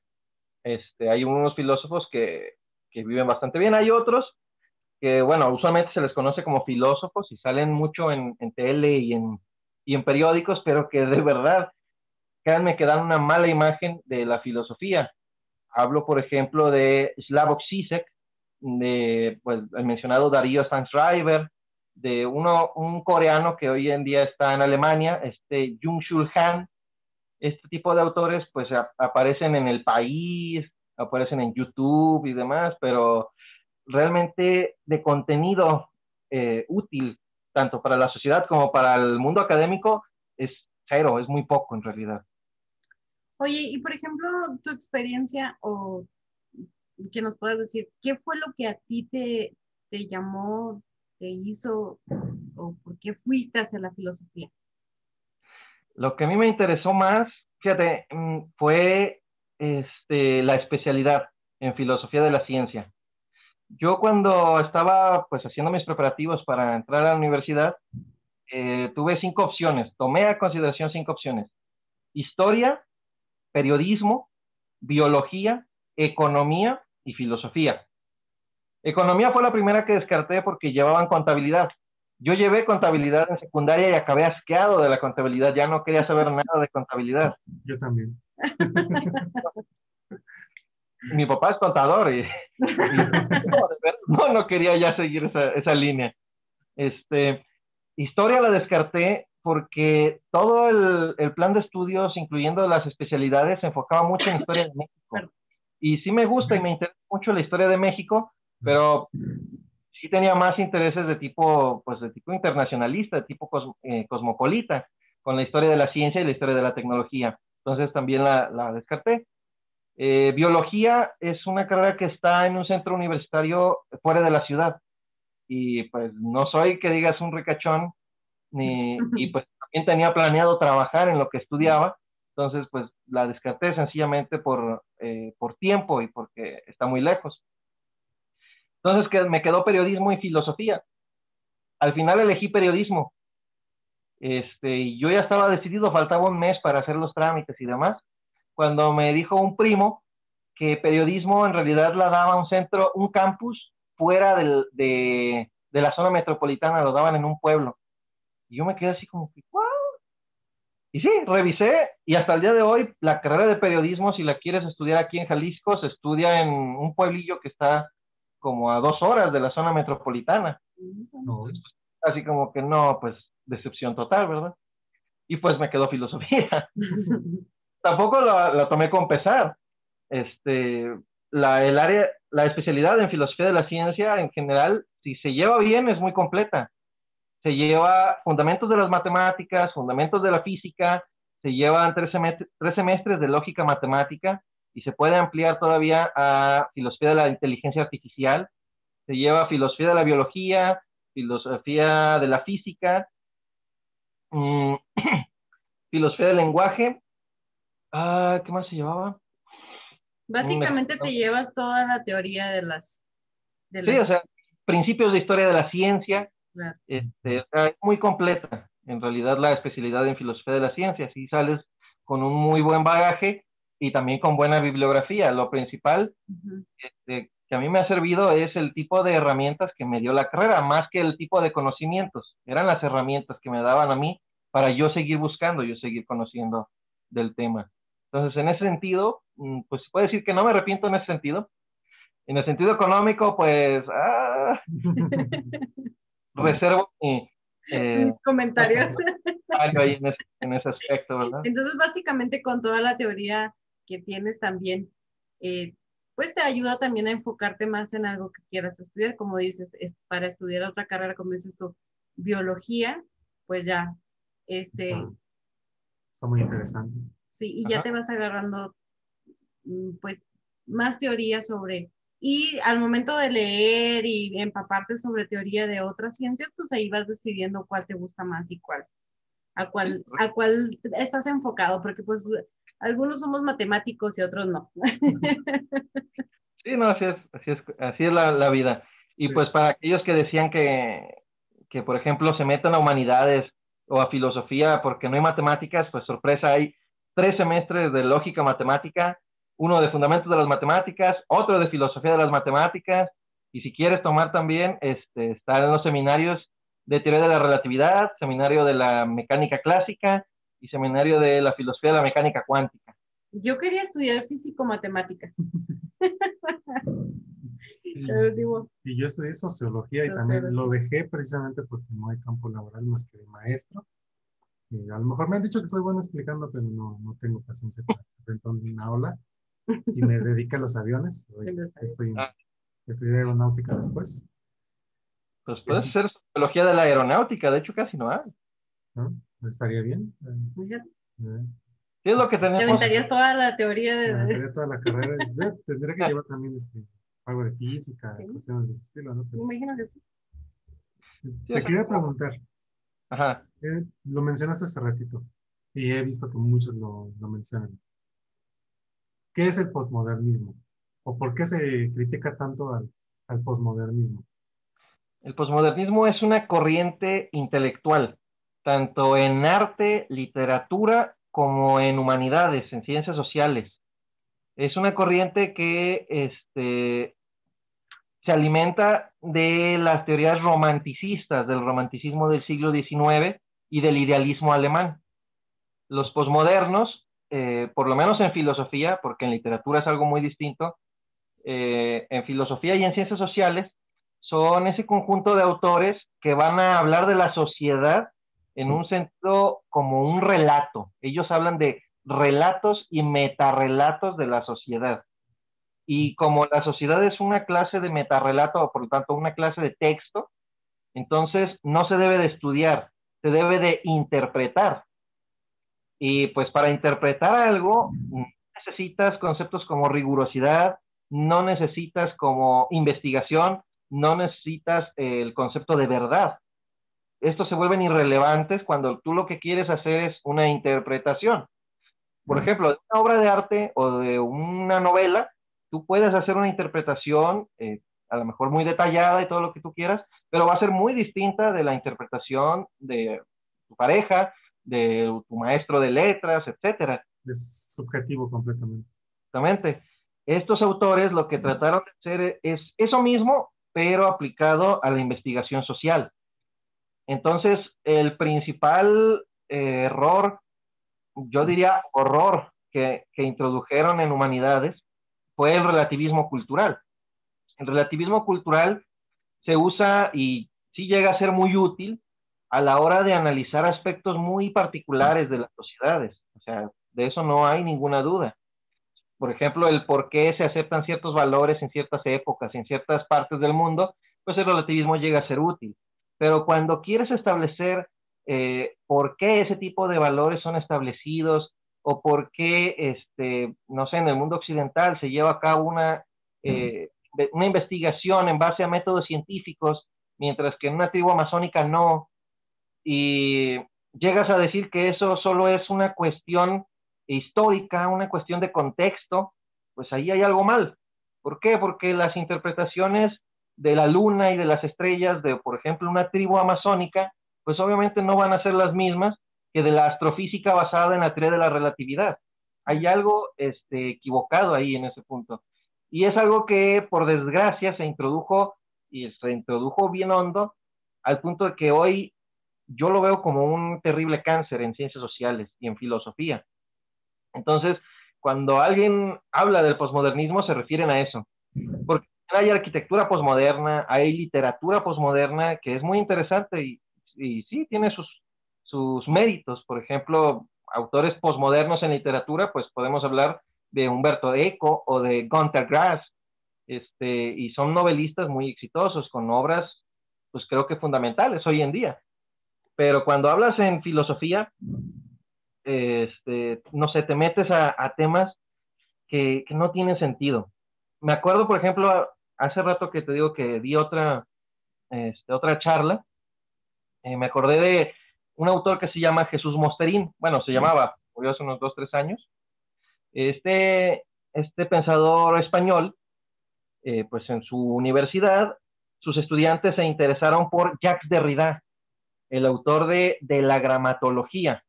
Hay unos filósofos que viven bastante bien, hay otros que, bueno, usualmente se les conoce como filósofos y salen mucho en tele y en periódicos, pero que de verdad, créanme que dan una mala imagen de la filosofía. Hablo, por ejemplo, de Slavoj Žižek, de pues, el mencionado Darío Stanschreiber, de un coreano que hoy en día está en Alemania, Jung-Chul Han. Este tipo de autores pues aparecen en El País, aparecen en YouTube y demás, pero realmente de contenido útil, tanto para la sociedad como para el mundo académico, es cero, es muy poco en realidad. Oye, y por ejemplo, tu experiencia o que nos puedas decir, ¿qué fue lo que a ti te llamó, te hizo o por qué fuiste hacia la filosofía? Lo que a mí me interesó más, fíjate, fue la especialidad en filosofía de la ciencia. Yo cuando estaba pues haciendo mis preparativos para entrar a la universidad, tuve 5 opciones, tomé a consideración 5 opciones: historia, periodismo, biología, economía y filosofía. Economía fue la primera que descarté porque llevaban contabilidad. Yo llevé contabilidad en secundaria y acabé asqueado de la contabilidad, ya no quería saber nada de contabilidad. Yo también. Mi papá es contador y no quería ya seguir esa línea. Historia la descarté porque todo el plan de estudios, incluyendo las especialidades, se enfocaba mucho en historia de México. Y sí me gusta y me interesa mucho la historia de México, pero sí tenía más intereses pues de tipo internacionalista, de tipo cosmopolita, con la historia de la ciencia y la historia de la tecnología. Entonces también la descarté. Biología es una carrera que está en un centro universitario fuera de la ciudad y pues no soy que digas un ricachón y pues también tenía planeado trabajar en lo que estudiaba, entonces pues la descarté sencillamente por tiempo y porque está muy lejos. Entonces me quedó periodismo y filosofía. Al final elegí periodismo. Yo ya estaba decidido, faltaba un mes para hacer los trámites y demás, cuando me dijo un primo que periodismo en realidad la daba un campus fuera de la zona metropolitana, lo daban en un pueblo. Y yo me quedé así como que, ¿what? y sí, revisé y hasta el día de hoy la carrera de periodismo, si la quieres estudiar aquí en Jalisco, se estudia en un pueblillo que está como a 2 horas de la zona metropolitana. No. Así como que no, pues decepción total, ¿verdad? Y pues me quedó filosofía. Tampoco la tomé con pesar. La especialidad en filosofía de la ciencia en general, si se lleva bien, es muy completa. Se lleva fundamentos de las matemáticas, fundamentos de la física, se llevan 3 semestres de lógica matemática y se puede ampliar todavía a filosofía de la inteligencia artificial, se lleva filosofía de la biología, filosofía de la física, mmm, filosofía del lenguaje. ¿Qué más se llevaba? Básicamente te llevas toda la teoría Sí, o sea, principios de historia de la ciencia. Claro. Es muy completa, en realidad, la especialidad en filosofía de la ciencia. Si sales con un muy buen bagaje y también con buena bibliografía. Lo principal que a mí me ha servido es el tipo de herramientas que me dio la carrera, más que el tipo de conocimientos. Eran las herramientas que me daban a mí para yo seguir buscando, yo seguir conociendo del tema. Entonces, en ese sentido, pues se puede decir que no me arrepiento en ese sentido. En el sentido económico, pues reservo mi comentarios. Ahí en ese aspecto, ¿verdad? Entonces, básicamente con toda la teoría que tienes también, pues te ayuda también a enfocarte más en algo que quieras estudiar, como dices, es para estudiar otra carrera, como dices tú, biología, pues ya, Está muy interesante. Sí, y ya te vas agarrando, pues, más teoría sobre, y al momento de leer y empaparte sobre teoría de otras ciencias, pues ahí vas decidiendo cuál te gusta más y a cuál estás enfocado, porque pues algunos somos matemáticos y otros no. Sí, no, así es la vida. Y pues para aquellos que decían que, por ejemplo, se metan a humanidades o a filosofía porque no hay matemáticas, pues sorpresa, hay 3 semestres de lógica matemática, uno de fundamentos de las matemáticas, otro de filosofía de las matemáticas, y si quieres tomar también, estar en los seminarios de teoría de la relatividad, seminario de la mecánica clásica y seminario de la filosofía de la mecánica cuántica. Yo quería estudiar físico-matemática. Y yo estudié sociología y también lo dejé precisamente porque no hay campo laboral más que de maestro. Y a lo mejor me han dicho que soy bueno explicando, pero no tengo paciencia para enfrentar una aula y me dedico a los aviones. Estudié aeronáutica después. Pues puede ser sociología de la aeronáutica, de hecho casi no hay. ¿No? Estaría bien. ¿Qué es lo que tenemos? Te aventarías toda la teoría Me aventaría toda la carrera. Tendría que llevar también algo de física, cuestiones del estilo, ¿no? Me imagino que sí. Te quería preguntar. Ajá. Lo mencionaste hace ratito y he visto que muchos lo mencionan. ¿Qué es el posmodernismo? ¿O por qué se critica tanto al posmodernismo? El posmodernismo es una corriente intelectual, tanto en arte, literatura, como en humanidades, en ciencias sociales. Es una corriente que se alimenta de las teorías romanticistas, del romanticismo del siglo XIX y del idealismo alemán. Los posmodernos, por lo menos en filosofía, porque en literatura es algo muy distinto, en filosofía y en ciencias sociales, son ese conjunto de autores que van a hablar de la sociedad en un sentido como un relato. Ellos hablan de relatos y metarrelatos de la sociedad. Y como la sociedad es una clase de metarrelato, o por lo tanto una clase de texto, entonces no se debe de estudiar, se debe de interpretar. Y pues para interpretar algo necesitas conceptos como rigurosidad, no necesitas como investigación, no necesitas el concepto de verdad. Estos se vuelven irrelevantes cuando tú lo que quieres hacer es una interpretación. Por ejemplo, de una obra de arte o de una novela, tú puedes hacer una interpretación, a lo mejor muy detallada y todo lo que tú quieras, pero va a ser muy distinta de la interpretación de tu pareja, de tu maestro de letras, etcétera. Es subjetivo completamente. Exactamente. Estos autores lo que trataron de hacer es eso mismo, pero aplicado a la investigación social. Entonces, el principal error yo diría, horror que introdujeron en humanidades fue el relativismo cultural. El relativismo cultural se usa y sí llega a ser muy útil a la hora de analizar aspectos muy particulares de las sociedades. O sea, de eso no hay ninguna duda. Por ejemplo, el por qué se aceptan ciertos valores en ciertas épocas, en ciertas partes del mundo, pues el relativismo llega a ser útil. Pero cuando quieres establecer por qué ese tipo de valores son establecidos o por qué, no sé, en el mundo occidental se lleva a cabo una investigación en base a métodos científicos, mientras que en una tribu amazónica no, y llegas a decir que eso solo es una cuestión histórica, una cuestión de contexto, pues ahí hay algo mal. ¿Por qué? Porque las interpretaciones de la luna y de las estrellas de, por ejemplo, una tribu amazónica, pues obviamente no van a ser las mismas que de la astrofísica basada en la teoría de la relatividad. Hay algo equivocado ahí en ese punto. Y es algo que, por desgracia, se introdujo y se introdujo bien hondo, al punto de que hoy yo lo veo como un terrible cáncer en ciencias sociales y en filosofía. Entonces, cuando alguien habla del posmodernismo, se refieren a eso. Porque hay arquitectura posmoderna, hay literatura posmoderna, que es muy interesante y sí, tiene sus méritos. Por ejemplo, autores posmodernos en literatura, pues podemos hablar de Humberto Eco o de Günter Grass, y son novelistas muy exitosos, con obras, pues creo que fundamentales hoy en día. Pero cuando hablas en filosofía, no sé, te metes a temas que no tienen sentido. Me acuerdo, por ejemplo, hace rato que te digo que di otra charla, me acordé de un autor que se llama Jesús Mosterín, bueno, se llamaba, murió hace unos 2, 3 años. Este pensador español, pues en su universidad, sus estudiantes se interesaron por Jacques Derrida, el autor de la gramatología.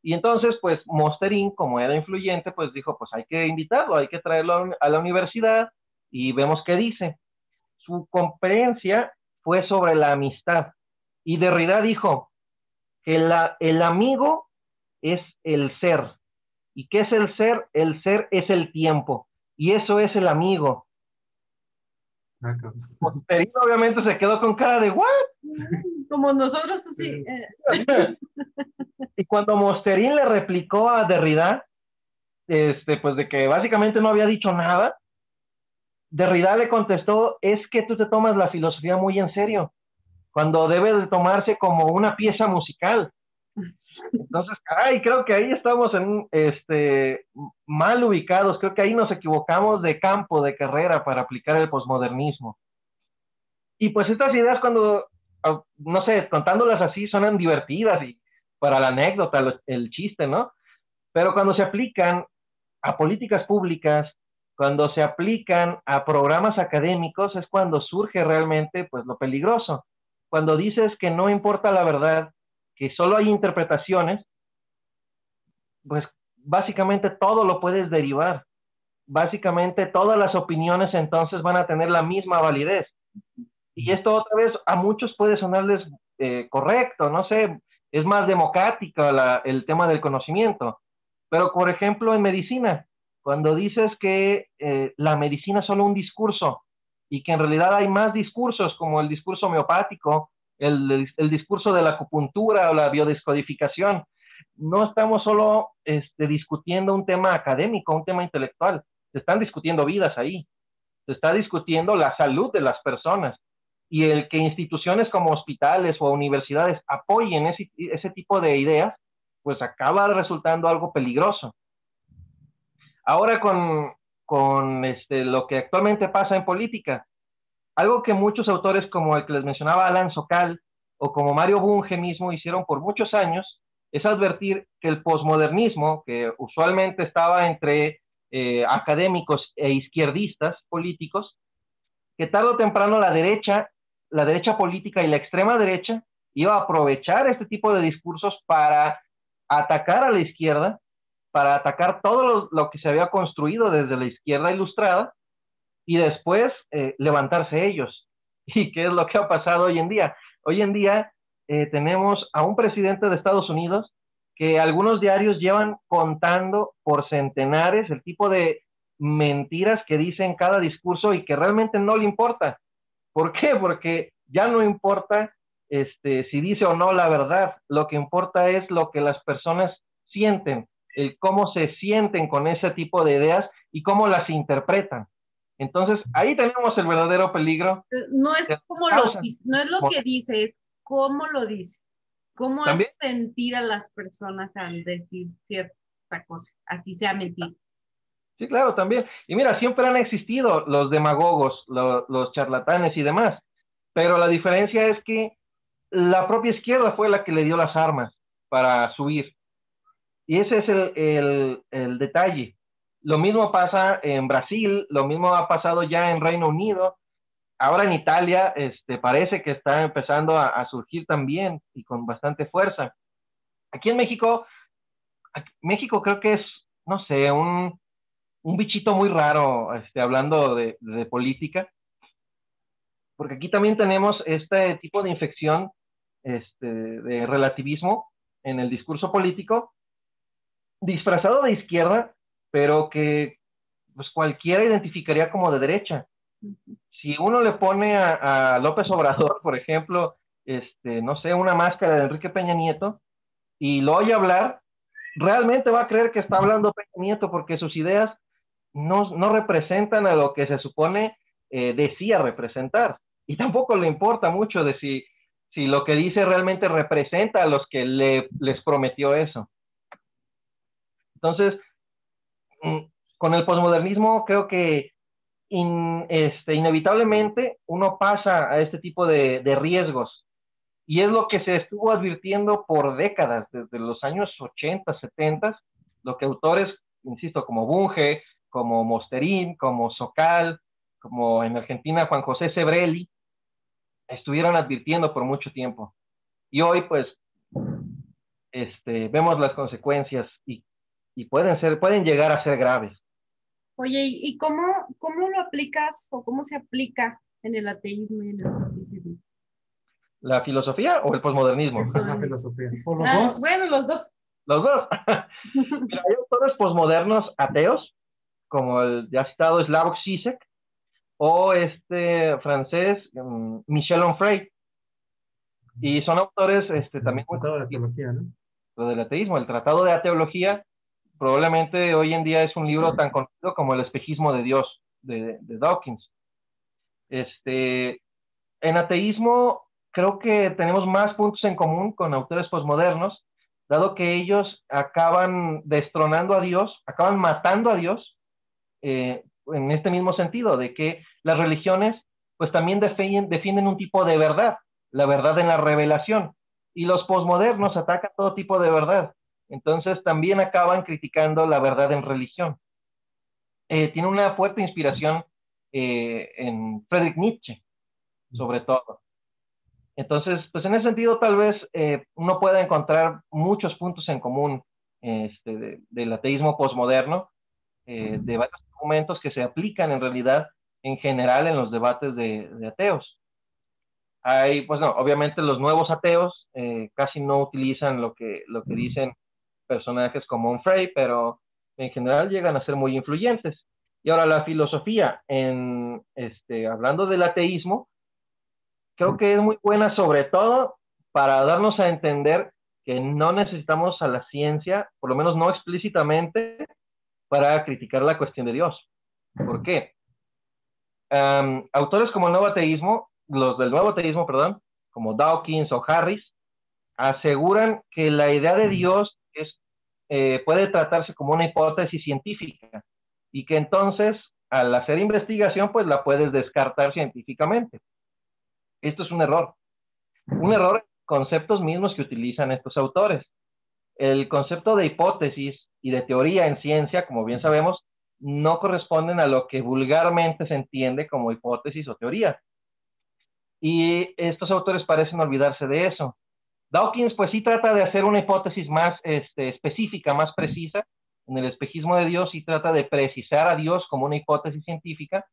Y entonces, pues, Mosterín, como era influyente, pues dijo, pues hay que invitarlo, hay que traerlo a la universidad y vemos qué dice. Su conferencia fue sobre la amistad. Y Derrida dijo que el amigo es el ser. ¿Y qué es el ser? El ser es el tiempo. Y eso es el amigo. Mosterín obviamente se quedó con cara de ¿what? Como nosotros así. Y cuando Mosterín le replicó a Derrida, pues de que básicamente no había dicho nada, Derrida le contestó, es que tú te tomas la filosofía muy en serio, cuando debe de tomarse como una pieza musical. Entonces, caray, creo que ahí estamos mal ubicados, creo que ahí nos equivocamos de campo, de carrera para aplicar el posmodernismo. Y pues estas ideas cuando, no sé, contándolas así, suenan divertidas y para la anécdota, el chiste, ¿no? Pero cuando se aplican a políticas públicas, cuando se aplican a programas académicos, es cuando surge realmente pues lo peligroso. Cuando dices que no importa la verdad, que solo hay interpretaciones, pues básicamente todo lo puedes derivar. Básicamente todas las opiniones entonces van a tener la misma validez. Y esto otra vez a muchos puede sonarles correcto, no sé, es más democrático el tema del conocimiento. Pero, por ejemplo, en medicina, cuando dices que la medicina es solo un discurso y que en realidad hay más discursos, como el discurso homeopático, el discurso de la acupuntura o la biodescodificación, no estamos solo discutiendo un tema académico, un tema intelectual, se están discutiendo vidas ahí, se está discutiendo la salud de las personas. Y el que instituciones como hospitales o universidades apoyen ese tipo de ideas, pues acaba resultando algo peligroso. Ahora con lo que actualmente pasa en política, algo que muchos autores como el que les mencionaba Alan Sokal o como Mario Bunge mismo hicieron por muchos años, es advertir que el posmodernismo, que usualmente estaba entre académicos e izquierdistas políticos, que tarde o temprano la derecha política y la extrema derecha iba a aprovechar este tipo de discursos para atacar a la izquierda, para atacar todo lo que se había construido desde la izquierda ilustrada y después levantarse ellos. ¿Y qué es lo que ha pasado hoy en día? Hoy en día tenemos a un presidente de Estados Unidos que algunos diarios llevan contando por centenares el tipo de mentiras que dice en cada discurso y que realmente no le importa. ¿Por qué? Porque ya no importa si dice o no la verdad, lo que importa es lo que las personas sienten, el cómo se sienten con ese tipo de ideas y cómo las interpretan. Entonces, ahí tenemos el verdadero peligro. No es como lo dice, no es lo que dice, es cómo lo dice. ¿Cómo hace sentir a las personas al decir cierta cosa? Así sea mentira. Sí, claro, también. Y mira, siempre han existido los demagogos, los charlatanes y demás, pero la diferencia es que la propia izquierda fue la que le dio las armas para subir. Y ese es el detalle. Lo mismo pasa en Brasil, lo mismo ha pasado ya en Reino Unido, ahora en Italia parece que está empezando a surgir también y con bastante fuerza. Aquí en México, México creo que es, no sé, un bichito muy raro, hablando de política, porque aquí también tenemos este tipo de infección de relativismo en el discurso político, disfrazado de izquierda, pero que pues cualquiera identificaría como de derecha. Si uno le pone a López Obrador, por ejemplo, no sé, una máscara de Enrique Peña Nieto, y lo oye hablar, realmente va a creer que está hablando Peña Nieto, porque sus ideas no representan a lo que se supone decía representar. Y tampoco le importa mucho de si lo que dice realmente representa a los que les prometió eso. Entonces, con el posmodernismo creo que inevitablemente uno pasa a este tipo de riesgos. Y es lo que se estuvo advirtiendo por décadas, desde los años 80, 70, lo que autores, insisto, como Bunge, como Mosterín, como Socal, como en Argentina Juan José Sebrelli, estuvieron advirtiendo por mucho tiempo. Y hoy, pues, vemos las consecuencias y pueden llegar a ser graves. Oye, ¿y cómo lo aplicas o cómo se aplica en el ateísmo y en el escepticismo? ¿La filosofía o el posmodernismo? La filosofía. ¿O los dos? Bueno, los dos. Los dos. Mira, hay autores posmodernos ateos, como el ya citado Slavoj Žižek, o francés Michel Onfray. Y son autores también... El Tratado de Teología, ¿no? Lo del ateísmo, el Tratado de Ateología, probablemente hoy en día es un libro tan conocido como El espejismo de Dios, de Dawkins. En ateísmo creo que tenemos más puntos en común con autores posmodernos, dado que ellos acaban destronando a Dios, acaban matando a Dios, en este mismo sentido, de que las religiones pues también defienden un tipo de verdad, la verdad en la revelación, y los posmodernos atacan todo tipo de verdad, entonces también acaban criticando la verdad en religión. Tiene una fuerte inspiración en Friedrich Nietzsche, sobre todo. Entonces, pues en ese sentido tal vez uno pueda encontrar muchos puntos en común del ateísmo posmoderno, de varios argumentos que se aplican en realidad en general en los debates de ateos. Hay, pues no, obviamente los nuevos ateos casi no utilizan lo que dicen personajes como Onfray, pero en general llegan a ser muy influyentes. Y ahora la filosofía, hablando del ateísmo, creo que es muy buena sobre todo para darnos a entender que no necesitamos a la ciencia, por lo menos no explícitamente, para criticar la cuestión de Dios. ¿Por qué? Autores como el nuevo ateísmo, los del nuevo ateísmo, perdón, como Dawkins o Harris, aseguran que la idea de Dios puede tratarse como una hipótesis científica y que entonces al hacer investigación pues la puedes descartar científicamente. Esto es un error en conceptos mismos que utilizan estos autores. El concepto de hipótesis y de teoría en ciencia, como bien sabemos, no corresponden a lo que vulgarmente se entiende como hipótesis o teoría. Y estos autores parecen olvidarse de eso. Dawkins pues sí trata de hacer una hipótesis más específica, más precisa. En el espejismo de Dios sí trata de precisar a Dios como una hipótesis científica,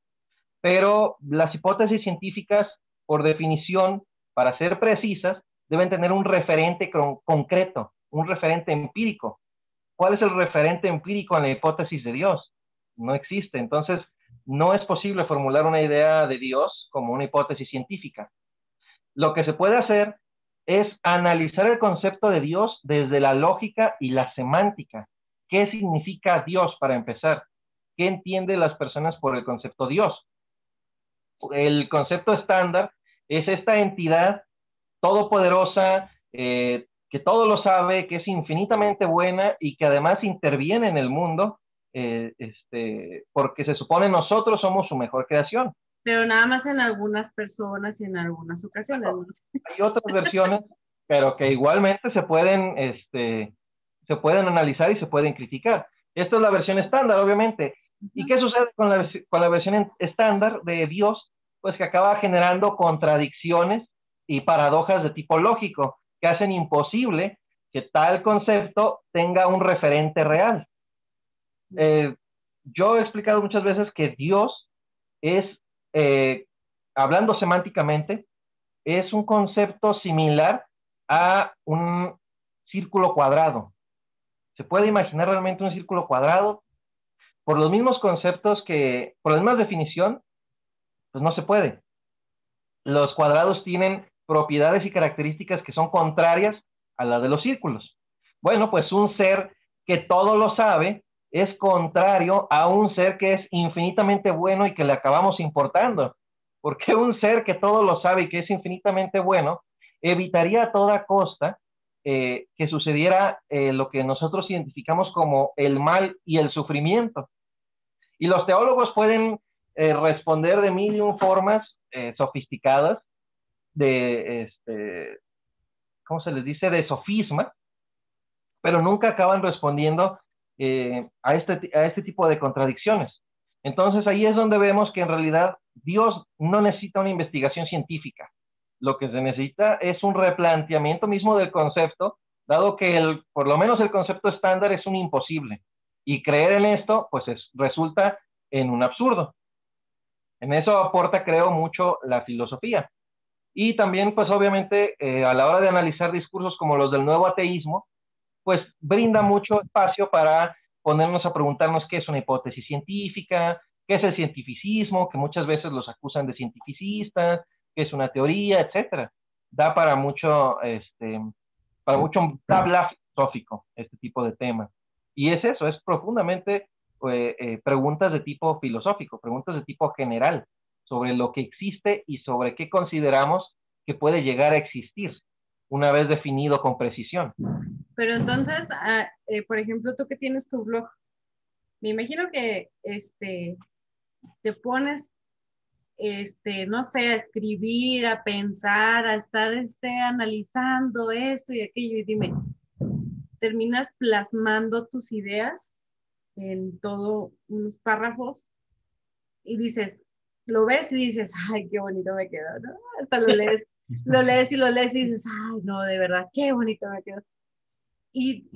pero las hipótesis científicas, por definición, para ser precisas, deben tener un referente concreto, un referente empírico. ¿Cuál es el referente empírico en la hipótesis de Dios? No existe. Entonces, no es posible formular una idea de Dios como una hipótesis científica. Lo que se puede hacer es analizar el concepto de Dios desde la lógica y la semántica. ¿Qué significa Dios para empezar? ¿Qué entienden las personas por el concepto Dios? El concepto estándar es esta entidad todopoderosa, que todo lo sabe, que es infinitamente buena y que además interviene en el mundo, porque se supone nosotros somos su mejor creación. Pero nada más en algunas personas y en algunas ocasiones, ¿no? Hay otras versiones, pero que igualmente se pueden analizar y se pueden criticar. Esta es la versión estándar, obviamente. ¿Y qué sucede con la versión estándar de Dios? Pues que acaba generando contradicciones y paradojas de tipo lógico que hacen imposible que tal concepto tenga un referente real. Yo he explicado muchas veces que Dios es, hablando semánticamente, es un concepto similar a un círculo cuadrado. ¿Se puede imaginar realmente un círculo cuadrado? Por los mismos conceptos por la misma definición, pues no se puede. Los cuadrados tienen propiedades y características que son contrarias a las de los círculos. Bueno, pues un ser que todo lo sabe es contrario a un ser que es infinitamente bueno y que le acabamos importando. Porque un ser que todo lo sabe y que es infinitamente bueno evitaría a toda costa que sucediera lo que nosotros identificamos como el mal y el sufrimiento. Y los teólogos pueden responder de mil y un formas sofisticadas ¿cómo se les dice? De sofisma, pero nunca acaban respondiendo a este tipo de contradicciones. Entonces ahí es donde vemos que en realidad Dios no necesita una investigación científica. Lo que se necesita es un replanteamiento mismo del concepto, dado que por lo menos el concepto estándar es un imposible. Y creer en esto, pues resulta en un absurdo. En eso aporta, creo, mucho la filosofía. Y también, pues obviamente, a la hora de analizar discursos como los del nuevo ateísmo, pues brinda mucho espacio para ponernos a preguntarnos qué es una hipótesis científica, qué es el cientificismo, que muchas veces los acusan de cientificistas, qué es una teoría, etcétera. Da para mucho bla bla filosófico este tipo de temas. Y es eso, es profundamente preguntas de tipo filosófico, preguntas de tipo general, sobre lo que existe y sobre qué consideramos que puede llegar a existir una vez definido con precisión. Pero entonces, por ejemplo, tú que tienes tu blog, me imagino que te pones, no sé, a escribir, a pensar, a estar analizando esto y aquello, y dime, terminas plasmando tus ideas en todo unos párrafos y dices, lo ves y dices, ay, qué bonito me quedó, ¿no? Hasta lo lees y lo lees y dices, ay, no, de verdad, qué bonito me quedó. Y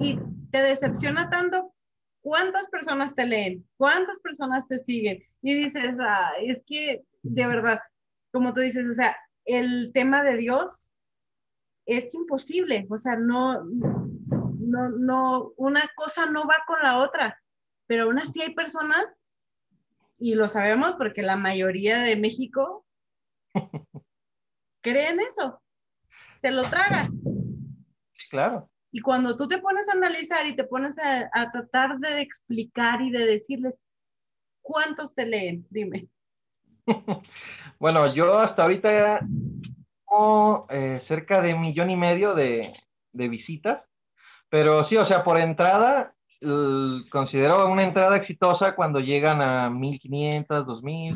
te decepciona tanto cuántas personas te leen, cuántas personas te siguen. Y dices, ay, es que de verdad, como tú dices, o sea, el tema de Dios es imposible, o sea, no, una cosa no va con la otra, pero aún así hay personas, y lo sabemos porque la mayoría de México creen eso, te lo traga. Claro. Y cuando tú te pones a analizar y te pones a tratar de explicar y de decirles, ¿cuántos te leen? Dime. Bueno, yo hasta ahorita tengo cerca de 1,5 millones de visitas, pero sí, o sea, por entrada, considero una entrada exitosa cuando llegan a 1,500, 2,000.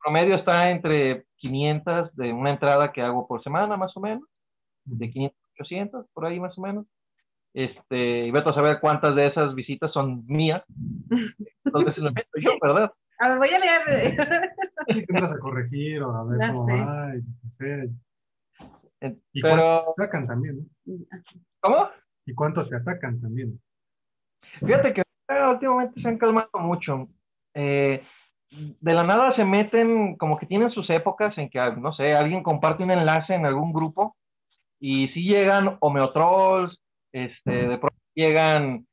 Promedio está entre 500 de una entrada que hago por semana, más o menos, de 500 a 800, por ahí más o menos. Y vete a saber cuántas de esas visitas son mías. Entonces lo meto yo, ¿verdad? A ver, voy a leer. Sí, tendrás a corregir o a ver Ya cómo sé. va, y qué sé. Y Pero, cuántos te atacan también, ¿no? ¿cómo? Y cuántos te atacan también. Fíjate que últimamente se han calmado mucho. De la nada se meten, como que tienen sus épocas en que, no sé, alguien comparte un enlace en algún grupo y sí llegan homeotrolls De pronto llegan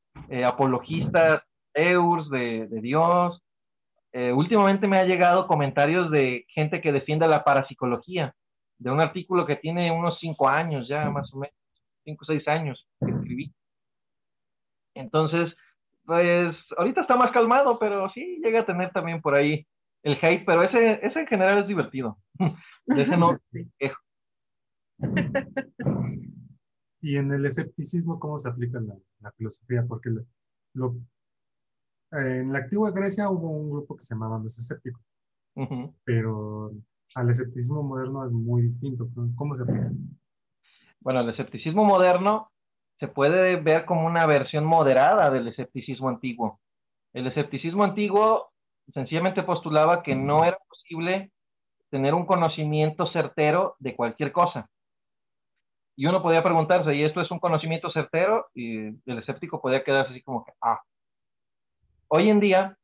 apologistas de Dios. Últimamente me ha llegado comentarios de gente que defiende la parapsicología, de un artículo que tiene unos 5 años ya, más o menos, 5 o 6 años que escribí. Entonces, pues ahorita está más calmado, pero sí llega a tener también por ahí el hate, pero ese en general es divertido. De ese no me quejo. Y en el escepticismo, ¿cómo se aplica la filosofía? Porque lo- en la antigua Grecia hubo un grupo que se llamaban los escépticos, Ujú. pero al escepticismo moderno es muy distinto. ¿Cómo se aplica? Bueno, el escepticismo moderno se puede ver como una versión moderada del escepticismo antiguo. El escepticismo antiguo sencillamente postulaba que no era posible tener un conocimiento certero de cualquier cosa. Y uno podía preguntarse, ¿y esto es un conocimiento certero? Y el escéptico podía quedarse así como que, ah. Hoy en día,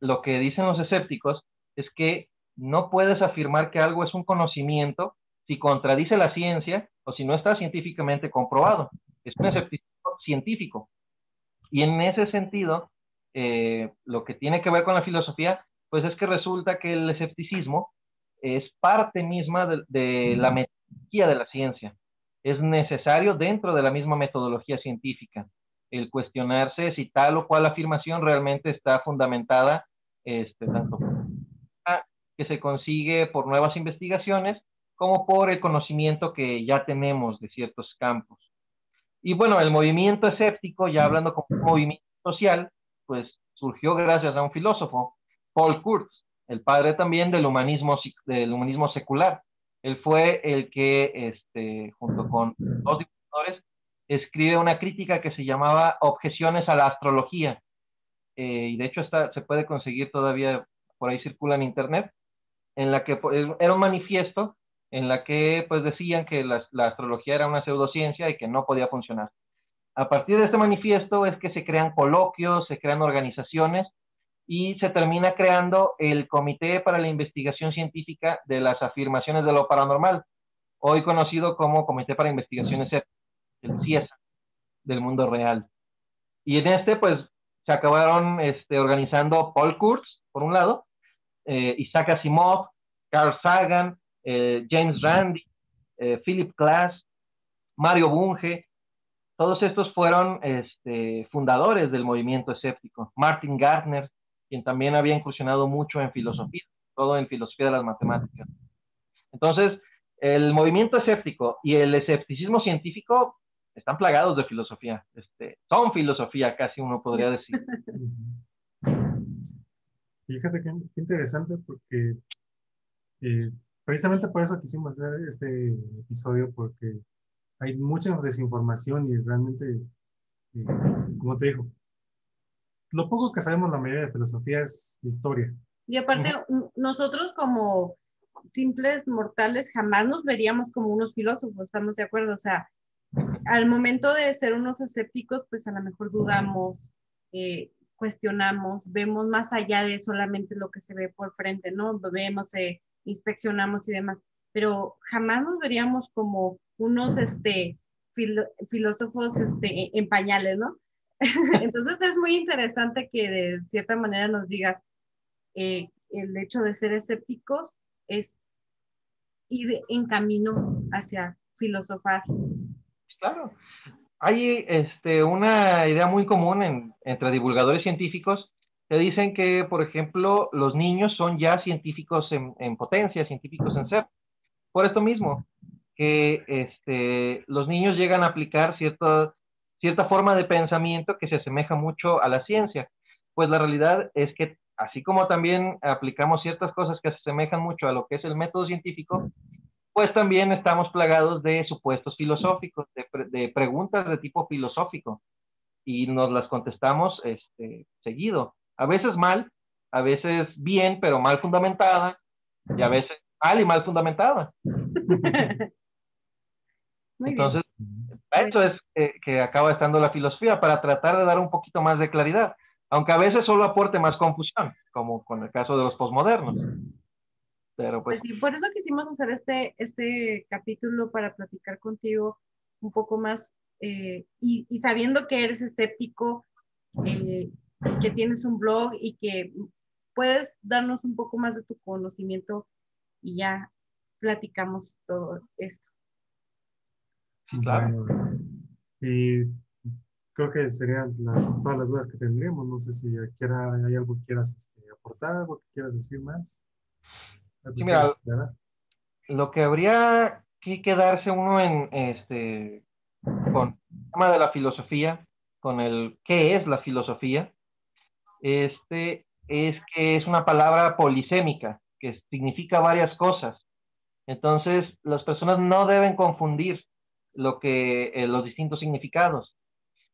lo que dicen los escépticos es que no puedes afirmar que algo es un conocimiento si contradice la ciencia o si no está científicamente comprobado. Es un escepticismo científico. Y en ese sentido, lo que tiene que ver con la filosofía, pues es que resulta que el escepticismo es parte misma de la metodología de la ciencia. Es necesario dentro de la misma metodología científica el cuestionarse si tal o cual afirmación realmente está fundamentada, tanto que se consigue por nuevas investigaciones como por el conocimiento que ya tenemos de ciertos campos. Y bueno, el movimiento escéptico, ya hablando como un movimiento social, pues surgió gracias a un filósofo, Paul Kurtz, el padre también del humanismo secular. Él fue el que, junto con dos divulgadores, escribe una crítica que se llamaba Objeciones a la astrología. Y de hecho se puede conseguir todavía, por ahí circula en internet, en la que era un manifiesto en la que pues decían que la astrología era una pseudociencia y que no podía funcionar. A partir de este manifiesto es que se crean coloquios, se crean organizaciones y se termina creando el Comité para la Investigación Científica de las Afirmaciones de lo Paranormal, hoy conocido como Comité para Investigaciones Éticas, el CIESA, del mundo real. Y en pues, se acabaron organizando Paul Kurtz, por un lado, Isaac Asimov, Carl Sagan, James Randi, Philip Glass, Mario Bunge. Todos estos fueron fundadores del movimiento escéptico. Martin Gardner, quien también había incursionado mucho en filosofía, todo en filosofía de las matemáticas. Entonces, el movimiento escéptico y el escepticismo científico están plagados de filosofía. Son filosofía, casi uno podría decir. Fíjate qué interesante, porque precisamente por eso quisimos hacer este episodio, porque hay mucha desinformación y realmente, como te digo, lo poco que sabemos la mayoría de filosofía es historia. Y aparte, nosotros como simples mortales jamás nos veríamos como unos filósofos, ¿estamos de acuerdo? O sea, al momento de ser unos escépticos, pues a lo mejor dudamos, cuestionamos, vemos más allá de solamente lo que se ve por frente, ¿no? Vemos, inspeccionamos y demás, pero jamás nos veríamos como unos filósofos en pañales, ¿no? Entonces es muy interesante que de cierta manera nos digas, el hecho de ser escépticos es ir en camino hacia filosofar. Claro. Hay una idea muy común entre divulgadores científicos que dicen que, por ejemplo, los niños son ya científicos en potencia, científicos en ser. Por esto mismo, que los niños llegan a aplicar cierta forma de pensamiento que se asemeja mucho a la ciencia. Pues la realidad es que, así como también aplicamos ciertas cosas que se asemejan mucho a lo que es el método científico, pues también estamos plagados de supuestos filosóficos, de preguntas de tipo filosófico, y nos las contestamos seguido. A veces mal, a veces bien, pero mal fundamentada, y a veces mal y mal fundamentada. Entonces, eso es que acaba estando la filosofía, para tratar de dar un poquito más de claridad, aunque a veces solo aporte más confusión, como con el caso de los posmodernos. Pero pues sí, por eso quisimos hacer este capítulo, para platicar contigo un poco más y sabiendo que eres escéptico, que tienes un blog y que puedes darnos un poco más de tu conocimiento y ya platicamos todo esto. Claro. Bueno, y creo que serían todas las dudas que tendríamos. No sé si hay algo que quieras aportar, algo que quieras decir más. ¿Algo Sí, que mira, quieras aclarar? lo que habría que quedarse uno con el tema de la filosofía, con el qué es la filosofía, es que es una palabra polisémica, que significa varias cosas. Entonces, las personas no deben confundir los distintos significados.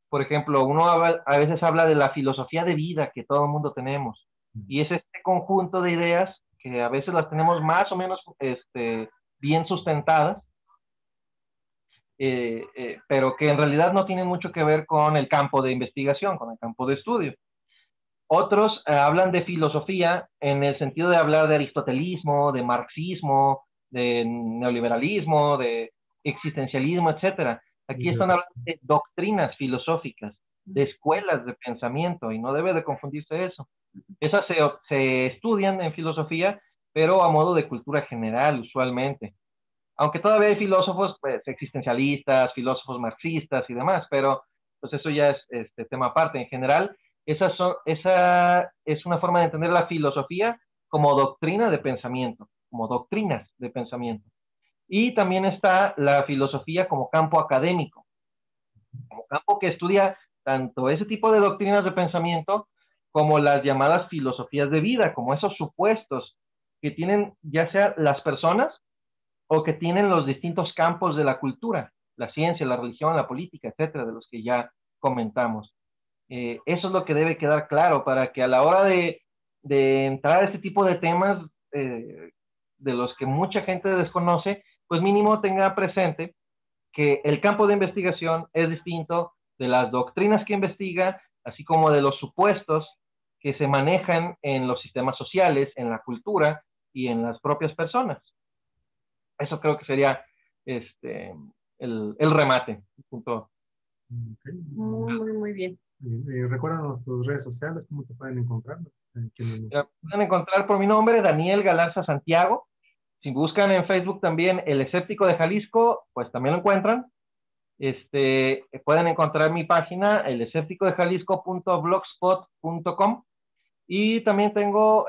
Por ejemplo, a veces habla de la filosofía de vida que todo el mundo tenemos, y es este conjunto de ideas que a veces las tenemos más o menos bien sustentadas, pero que en realidad no tienen mucho que ver con el campo de investigación, con el campo de estudio. Otros hablan de filosofía en el sentido de hablar de aristotelismo, de marxismo, de neoliberalismo, de existencialismo, etcétera. Aquí están hablando de doctrinas filosóficas, de escuelas de pensamiento, y no debe de confundirse eso. Esas se estudian en filosofía, pero a modo de cultura general, usualmente. Aunque todavía hay filósofos pues, existencialistas, filósofos marxistas y demás, pero pues eso ya es tema aparte. En general, esa es una forma de entender la filosofía como doctrina de pensamiento, como doctrinas de pensamiento. Y también está la filosofía como campo académico, como campo que estudia tanto ese tipo de doctrinas de pensamiento como las llamadas filosofías de vida, como esos supuestos que tienen ya sea las personas o que tienen los distintos campos de la cultura, la ciencia, la religión, la política, etcétera, de los que ya comentamos. Eso es lo que debe quedar claro para que a la hora de entrar a este tipo de temas de los que mucha gente desconoce, pues mínimo tenga presente que el campo de investigación es distinto de las doctrinas que investiga, así como de los supuestos que se manejan en los sistemas sociales, en la cultura y en las propias personas. Eso creo que sería el remate. Punto. Okay. Muy bien. Recuérdanos tus redes sociales, cómo te pueden encontrar. Pueden encontrar por mi nombre, Daniel Galarza Santiago. Si buscan en Facebook también El Escéptico de Jalisco, pues también lo encuentran. Pueden encontrar mi página, elescepticodejalisco.blogspot.com. Y también tengo,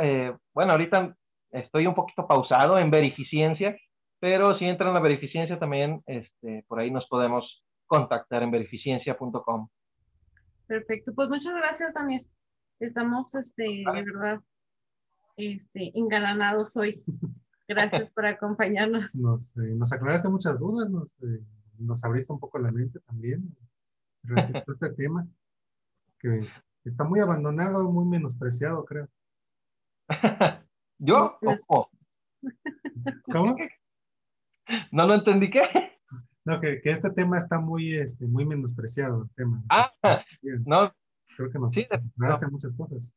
bueno, ahorita estoy un poquito pausado en Verificiencia, pero si entran a Verificiencia también, por ahí nos podemos contactar en verificiencia.com. Perfecto. Pues muchas gracias, Daniel. Estamos, de verdad, engalanados hoy. Gracias por acompañarnos. Nos aclaraste muchas dudas, nos abriste un poco la mente también respecto a este tema, que está muy abandonado, muy menospreciado, creo. ¿Yo? ¿Cómo? No lo entendí, ¿qué? No, que este tema está muy menospreciado, el tema. No. Creo que nos Sí, aclaraste muchas cosas.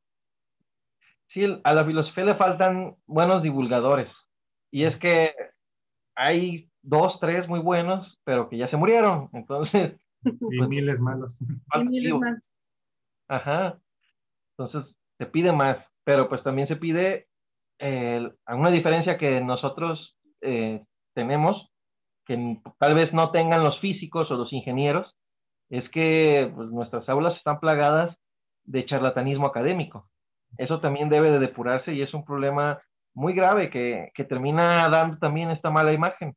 Sí, a la filosofía le faltan buenos divulgadores. Y es que hay 2, 3 muy buenos, pero que ya se murieron. Entonces. Y Pues, miles malos. Y miles más. Ajá. Entonces se pide más, pero pues también se pide una diferencia que nosotros tenemos, que tal vez no tengan los físicos o los ingenieros, es que pues, nuestras aulas están plagadas de charlatanismo académico. Eso también debe de depurarse y es un problema muy grave que termina dando también esta mala imagen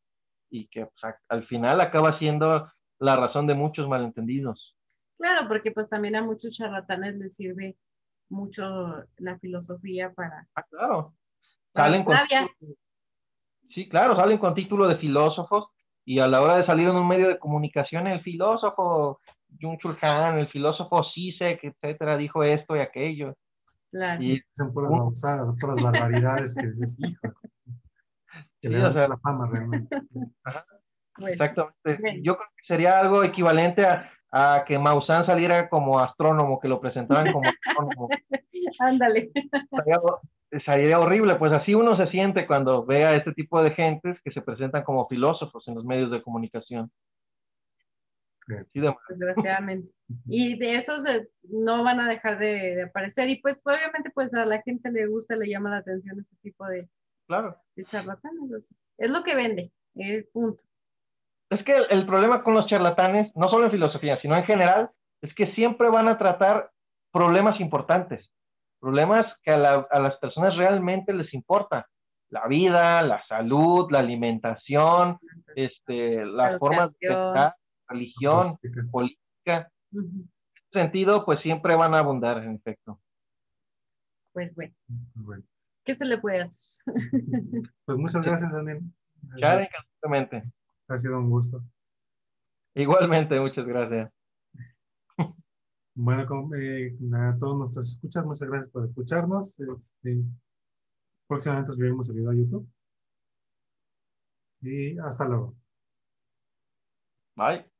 y que pues, al final acaba siendo la razón de muchos malentendidos. Claro, porque pues también a muchos charlatanes les sirve mucho la filosofía para... Claro. Para Salen con, sí, claro, salen con título de filósofos y a la hora de salir en un medio de comunicación, el filósofo Jung-Chul Han, el filósofo Zizek, etcétera, dijo esto y aquello. Claro. Y son puras babosadas, puras barbaridades que dices, hijo, que sí, le dan la fama realmente. Ajá, Bueno, exactamente. bien. Yo creo que sería algo equivalente a que Maussan saliera como astrónomo, que lo presentaran como astrónomo. Ándale. Sería horrible, pues así uno se siente cuando ve a este tipo de gentes que se presentan como filósofos en los medios de comunicación. Sí, de- desgraciadamente. Y de esos no van a dejar de aparecer. Y pues obviamente pues a la gente le gusta, le llama la atención ese tipo claro. de charlatanes. Así. Es lo que vende, punto. Es que el problema con los charlatanes, no solo en filosofía, sino en general, es que siempre van a tratar problemas importantes, problemas que a las personas realmente les importa. La vida, la salud, la alimentación, las formas de Educación. pensar, religión, política. Ujú. En ese sentido, pues siempre van a abundar, en efecto. Pues bueno, Bueno, ¿qué se le puede hacer? pues muchas gracias, Daniel. Karen, exactamente. Ha sido un gusto. Igualmente, muchas gracias. Bueno, a todos nuestros escuchas, muchas gracias por escucharnos. Próximamente subiremos el video a YouTube. Y hasta luego. Bye.